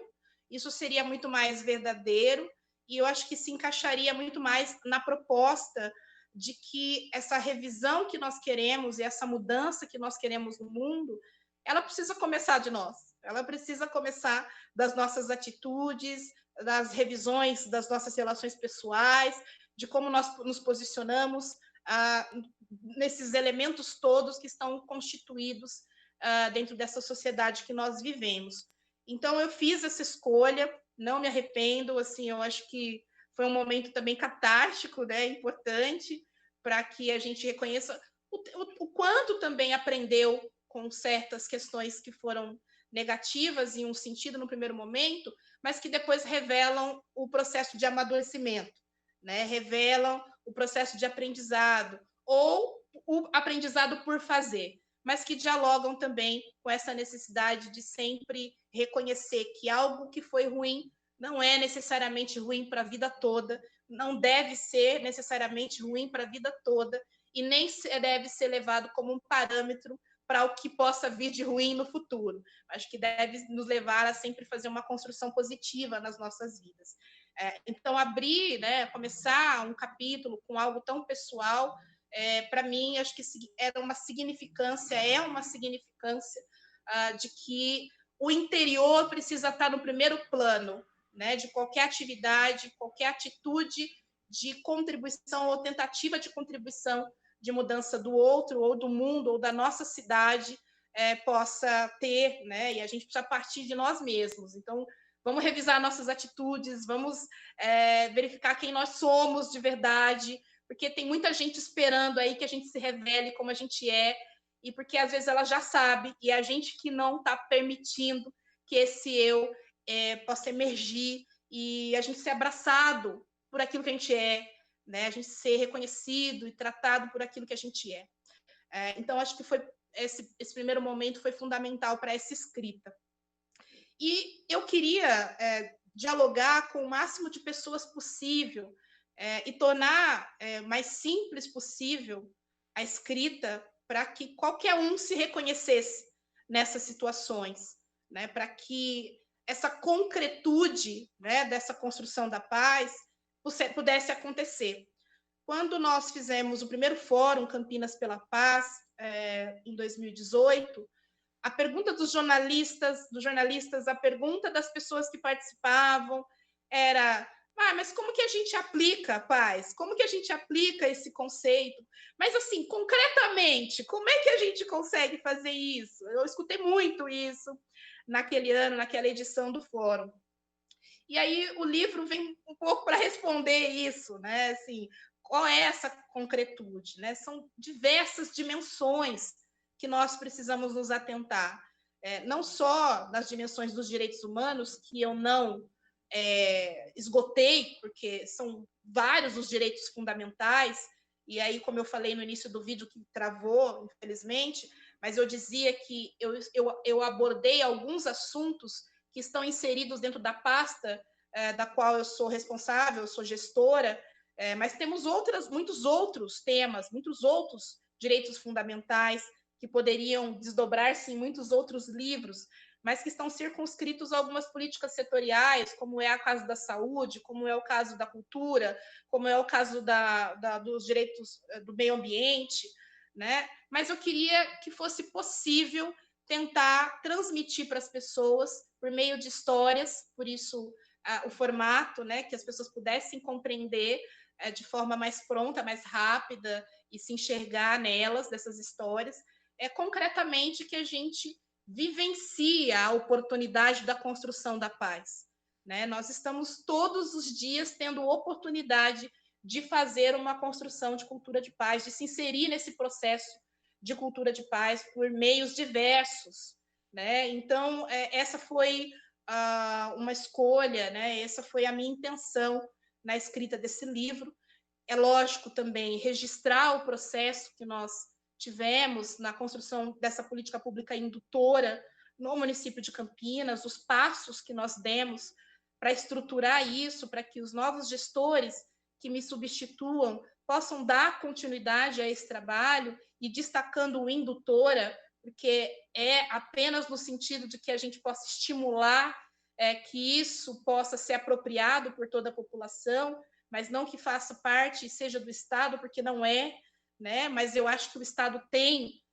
isso seria muito mais verdadeiro, e eu acho que se encaixaria muito mais na proposta de que essa revisão que nós queremos e essa mudança que nós queremos no mundo, ela precisa começar de nós, ela precisa começar das nossas atitudes, das revisões das nossas relações pessoais, de como nós nos posicionamos nesses elementos todos que estão constituídos dentro dessa sociedade que nós vivemos. Então, eu fiz essa escolha, não me arrependo, assim, eu acho que foi um momento também catártico, né, importante, para que a gente reconheça o quanto também aprendeu com certas questões que foram negativas em um sentido no primeiro momento, mas que depois revelam o processo de amadurecimento, né? Revelam o processo de aprendizado, ou o aprendizado por fazer, mas que dialogam também com essa necessidade de sempre reconhecer que algo que foi ruim não é necessariamente ruim para a vida toda, não deve ser necessariamente ruim para a vida toda, e nem deve ser levado como um parâmetro para o que possa vir de ruim no futuro. Acho que deve nos levar a sempre fazer uma construção positiva nas nossas vidas. Então, abrir, né, começar um capítulo com algo tão pessoal, para mim, acho que era uma significância, de que o interior precisa estar no primeiro plano, né, de qualquer atividade, qualquer atitude de contribuição ou tentativa de contribuição de mudança do outro, ou do mundo, ou da nossa cidade, possa ter, né? E a gente precisa partir de nós mesmos. Então, vamos revisar nossas atitudes, vamos verificar quem nós somos de verdade, porque tem muita gente esperando aí que a gente se revele como a gente é, e porque às vezes ela já sabe, e a gente que não está permitindo que esse eu possa emergir, e a gente ser abraçado por aquilo que a gente é, né? A gente ser reconhecido e tratado por aquilo que a gente é. Então, acho que foi esse primeiro momento foi fundamental para essa escrita. E eu queria dialogar com o máximo de pessoas possível e tornar mais simples possível a escrita para que qualquer um se reconhecesse nessas situações, né? Para que essa concretude, né, dessa construção da paz pudesse acontecer. Quando nós fizemos o primeiro fórum Campinas pela Paz, em 2018, a pergunta dos jornalistas, a pergunta das pessoas que participavam era: mas como que a gente aplica paz? Como que a gente aplica esse conceito? Mas, assim, concretamente, como é que a gente consegue fazer isso? Eu escutei muito isso naquele ano, naquela edição do fórum. E aí o livro vem um pouco para responder isso, né? Assim, qual é essa concretude, né? São diversas dimensões que nós precisamos nos atentar. Não só nas dimensões dos direitos humanos, que eu não esgotei, porque são vários os direitos fundamentais, e aí, como eu falei no início do vídeo, que travou, infelizmente, mas eu dizia que eu abordei alguns assuntos que estão inseridos dentro da pasta da qual eu sou responsável, eu sou gestora, mas temos muitos outros temas, muitos outros direitos fundamentais que poderiam desdobrar-se em muitos outros livros, mas que estão circunscritos a algumas políticas setoriais, como é o caso da saúde, como é o caso da cultura, como é o caso dos direitos do meio ambiente, né? Mas eu queria que fosse possível tentar transmitir para as pessoas, por meio de histórias, por isso o formato, né, que as pessoas pudessem compreender de forma mais pronta, mais rápida, e se enxergar nelas, dessas histórias, concretamente que a gente vivencia a oportunidade da construção da paz, né? Nós estamos todos os dias tendo oportunidade de fazer uma construção de cultura de paz, de se inserir nesse processo de cultura de paz por meios diversos, né? Então, essa foi uma escolha, né? Essa foi a minha intenção na escrita desse livro. É lógico também registrar o processo que nós tivemos na construção dessa política pública indutora no município de Campinas, os passos que nós demos para estruturar isso, para que os novos gestores que me substituam possam dar continuidade a esse trabalho, e destacando o indutora, porque é apenas no sentido de que a gente possa estimular que isso possa ser apropriado por toda a população, mas não que faça parte e seja do Estado, porque não é, né? Mas eu acho que o Estado tem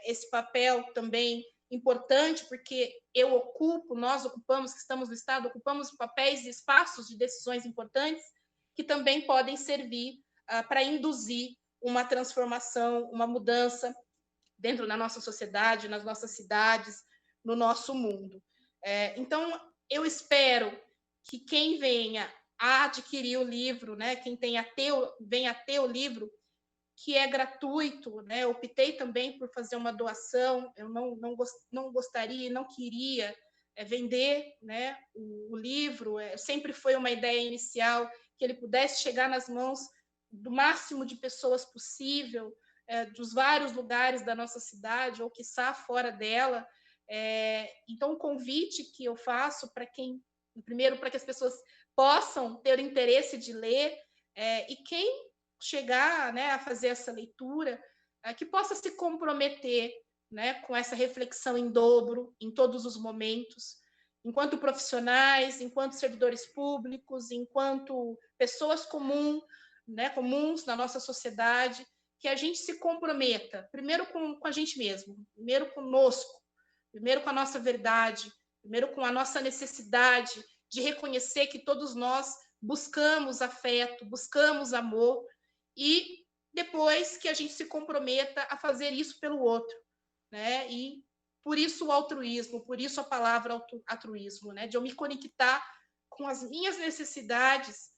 esse papel também importante, porque nós ocupamos, que estamos no Estado, ocupamos papéis e espaços de decisões importantes que também podem servir para induzir uma transformação, uma mudança dentro da nossa sociedade, nas nossas cidades, no nosso mundo. Então, eu espero que quem venha a adquirir o livro, né, quem venha a ter o livro, que é gratuito, né? Eu optei também por fazer uma doação, eu não gostaria e não queria vender, né, o livro, sempre foi uma ideia inicial que ele pudesse chegar nas mãos do máximo de pessoas possível, dos vários lugares da nossa cidade, ou quiçá fora dela. Então, o convite que eu faço primeiro, para que as pessoas possam ter o interesse de ler, e quem chegar, né, a fazer essa leitura, que possa se comprometer, né, com essa reflexão em dobro, em todos os momentos, enquanto profissionais, enquanto servidores públicos, enquanto pessoas comuns na nossa sociedade, que a gente se comprometa, primeiro com a gente mesmo, primeiro conosco, primeiro com a nossa verdade, primeiro com a nossa necessidade de reconhecer que todos nós buscamos afeto, buscamos amor, e depois que a gente se comprometa a fazer isso pelo outro, né? E por isso o altruísmo, por isso a palavra altruísmo, né? De eu me conectar com as minhas necessidades,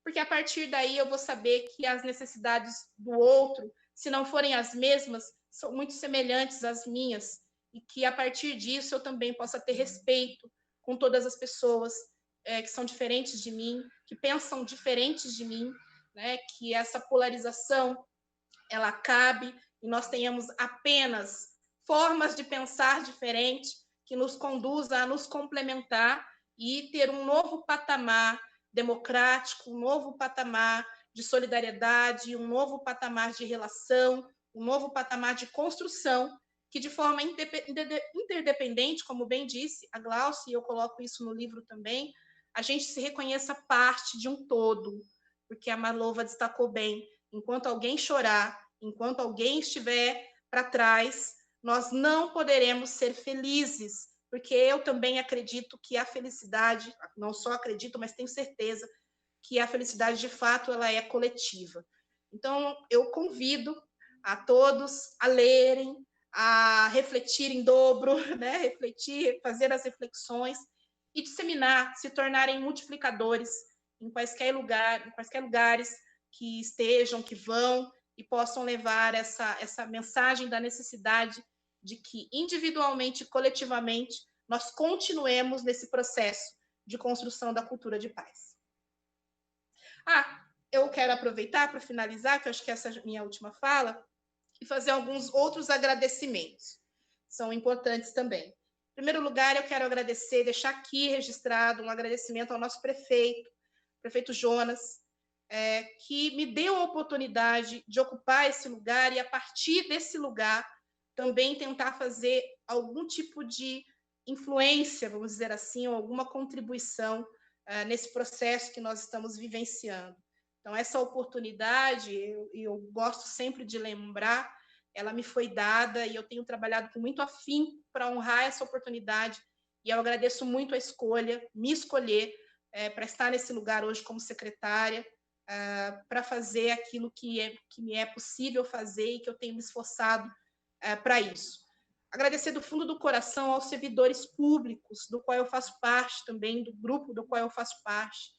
porque a partir daí eu vou saber que as necessidades do outro, se não forem as mesmas, são muito semelhantes às minhas, e que a partir disso eu também possa ter respeito com todas as pessoas que são diferentes de mim, que pensam diferentes de mim, né? Que essa polarização ela acabe e nós tenhamos apenas formas de pensar diferentes que nos conduza a nos complementar e ter um novo patamar democrático, um novo patamar de solidariedade, um novo patamar de relação, um novo patamar de construção, que de forma interdependente, como bem disse a Glaucia, e eu coloco isso no livro também, a gente se reconheça parte de um todo, porque a Malova destacou bem, enquanto alguém chorar, enquanto alguém estiver para trás, nós não poderemos ser felizes, porque eu também acredito que a felicidade, não só acredito, mas tenho certeza que a felicidade, de fato, ela é coletiva. Então, eu convido a todos a lerem, a refletir em dobro, né? Refletir, fazer as reflexões e disseminar, se tornarem multiplicadores em quaisquer lugares que estejam, que vão, e possam levar essa mensagem da necessidade de que, individualmente e coletivamente, nós continuemos nesse processo de construção da cultura de paz. Eu quero aproveitar para finalizar, que eu acho que essa é a minha última fala, e fazer alguns outros agradecimentos. São importantes também. Em primeiro lugar, eu quero agradecer, deixar aqui registrado um agradecimento ao nosso prefeito Jonas, que me deu a oportunidade de ocupar esse lugar e, a partir desse lugar, também tentar fazer algum tipo de influência, vamos dizer assim, ou alguma contribuição nesse processo que nós estamos vivenciando. Então, essa oportunidade, eu gosto sempre de lembrar, ela me foi dada e eu tenho trabalhado com muito afinco para honrar essa oportunidade, e eu agradeço muito a escolha, me escolher para estar nesse lugar hoje como secretária, para fazer aquilo que me é possível fazer e que eu tenho me esforçado para isso. Agradecer do fundo do coração aos servidores públicos, do qual eu faço parte também, do grupo do qual eu faço parte,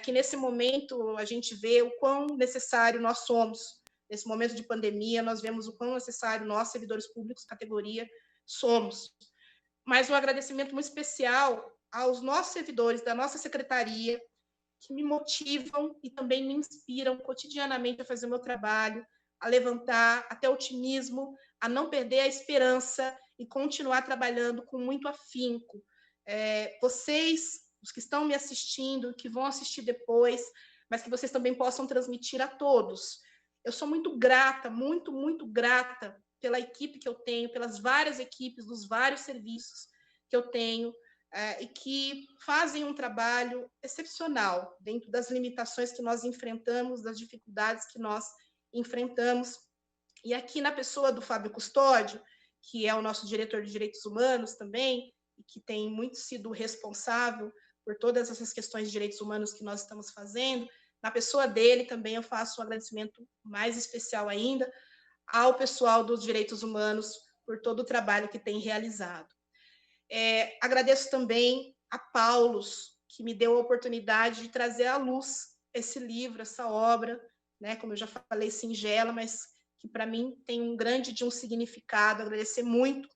que nesse momento a gente vê o quão necessário nós somos. Nesse momento de pandemia, nós vemos o quão necessário nós, servidores públicos, categoria, somos. Mas um agradecimento muito especial aos nossos servidores da nossa secretaria, que me motivam e também me inspiram cotidianamente a fazer o meu trabalho, a levantar, a ter otimismo, a não perder a esperança e continuar trabalhando com muito afinco. Vocês, os que estão me assistindo, que vão assistir depois, mas que vocês também possam transmitir a todos. Eu sou muito grata, muito, muito grata pela equipe que eu tenho, pelas várias equipes dos vários serviços que eu tenho, e que fazem um trabalho excepcional dentro das limitações que nós enfrentamos, das dificuldades que nós enfrentamos. E aqui na pessoa do Fábio Custódio, que é o nosso diretor de Direitos Humanos também, e que tem muito sido responsável por todas essas questões de direitos humanos que nós estamos fazendo, na pessoa dele também eu faço um agradecimento mais especial ainda ao pessoal dos direitos humanos por todo o trabalho que tem realizado. Agradeço também a Paulus, que me deu a oportunidade de trazer à luz esse livro, essa obra, né, como eu já falei, singela, mas que para mim tem um grande de um significado. Agradecer muito.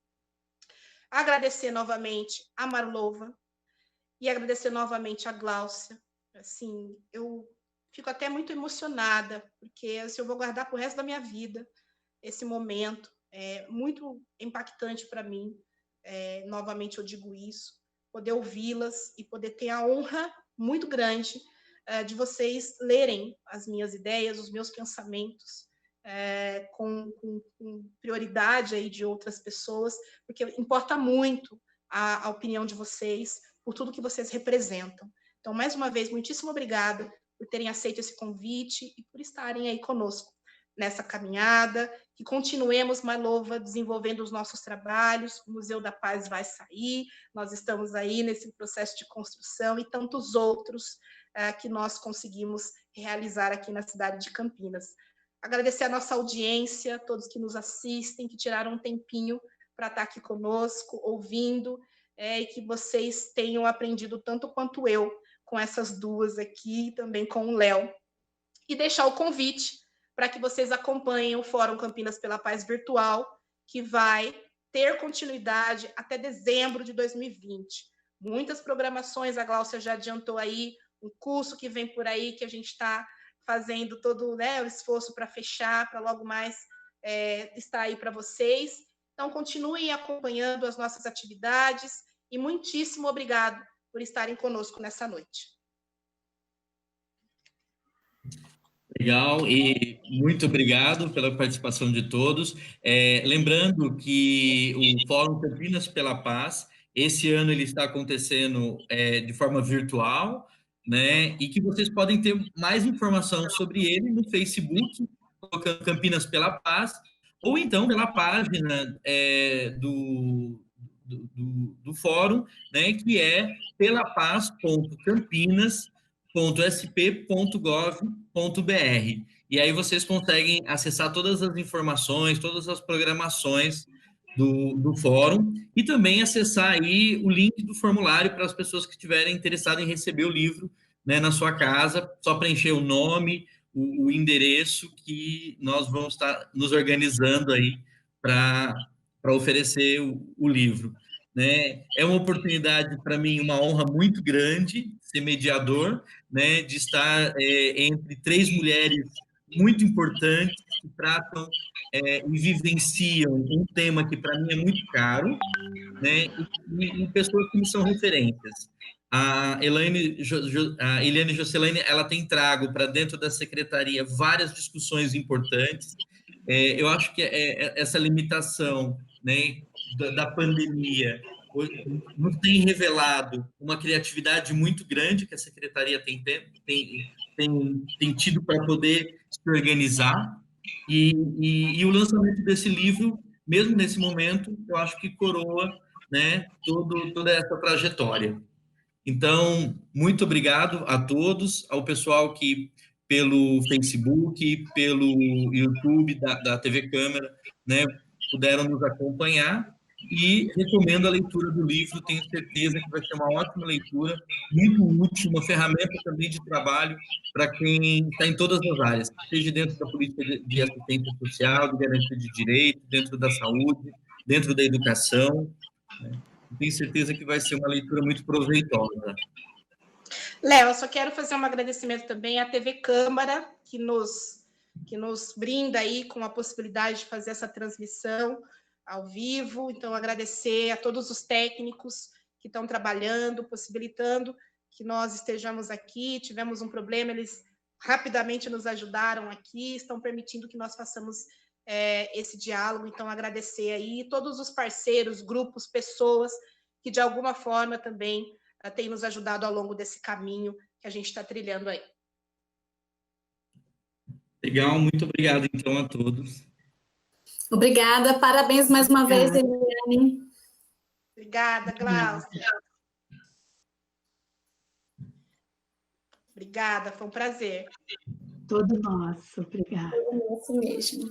Agradecer novamente a Marlova e agradecer novamente a Gláucia. Assim, eu fico até muito emocionada, porque assim, eu vou guardar para o resto da minha vida esse momento. É muito impactante para mim. Novamente eu digo isso, poder ouvi-las e poder ter a honra muito grande de vocês lerem as minhas ideias, os meus pensamentos, com prioridade aí de outras pessoas, porque importa muito a opinião de vocês, por tudo que vocês representam. Então, mais uma vez, muitíssimo obrigada por terem aceito esse convite e por estarem aí conosco nessa caminhada, que continuemos, Marlova, desenvolvendo os nossos trabalhos. O Museu da Paz vai sair, nós estamos aí nesse processo de construção e tantos outros que nós conseguimos realizar aqui na cidade de Campinas. Agradecer a nossa audiência, todos que nos assistem, que tiraram um tempinho para estar aqui conosco, ouvindo, e que vocês tenham aprendido tanto quanto eu com essas duas aqui, e também com o Léo. E deixar o convite para que vocês acompanhem o Fórum Campinas pela Paz virtual, que vai ter continuidade até dezembro de 2020. Muitas programações, a Gláucia já adiantou aí, um curso que vem por aí, que a gente está fazendo todo, né, o esforço para fechar, para logo mais estar aí para vocês. Então, continuem acompanhando as nossas atividades e muitíssimo obrigado por estarem conosco nessa noite. Legal, e muito obrigado pela participação de todos. Lembrando que o Fórum Campinas pela Paz, esse ano ele está acontecendo de forma virtual, né? E que vocês podem ter mais informação sobre ele no Facebook, colocando Campinas pela Paz, ou então pela página do Fórum, né? Que é pelapaz.campinas.sp.gov.br. E aí vocês conseguem acessar todas as informações, todas as programações do fórum e também acessar aí o link do formulário para as pessoas que estiverem interessadas em receber o livro, né, na sua casa. Só preencher o nome, o endereço, que nós vamos estar nos organizando aí para oferecer o livro. Né? É uma oportunidade para mim, uma honra muito grande ser mediador, né, de estar entre três mulheres muito importantes que tratam e vivenciam um tema que para mim é muito caro, né, e pessoas que me são referências. A Eliane Jocelaine, ela tem trago para dentro da secretaria várias discussões importantes. Eu acho que essa limitação, né, da pandemia nos tem revelado uma criatividade muito grande que a secretaria tem tido para poder se organizar, e o lançamento desse livro, mesmo nesse momento, eu acho que coroa, né, toda essa trajetória. Então, muito obrigado a todos, ao pessoal que pelo Facebook, pelo YouTube da TV Câmara, né, puderam nos acompanhar, e recomendo a leitura do livro. Tenho certeza que vai ser uma ótima leitura, muito útil, uma ferramenta também de trabalho para quem está em todas as áreas, seja dentro da política de assistência social, de garantia de direito, dentro da saúde, dentro da educação, né? Tenho certeza que vai ser uma leitura muito proveitosa. Léo, eu só quero fazer um agradecimento também à TV Câmara, que nos brinda aí com a possibilidade de fazer essa transmissão ao vivo. Então, agradecer a todos os técnicos que estão trabalhando, possibilitando que nós estejamos aqui. Tivemos um problema, eles rapidamente nos ajudaram aqui, estão permitindo que nós façamos esse diálogo. Então, agradecer aí todos os parceiros, grupos, pessoas que, de alguma forma, também têm nos ajudado ao longo desse caminho que a gente está trilhando aí. Legal, muito obrigado, então, a todos. Obrigada, parabéns mais uma vez, Eliane. Obrigada, Gláucia. Obrigada, foi um prazer. Todo nosso, obrigada. É isso mesmo.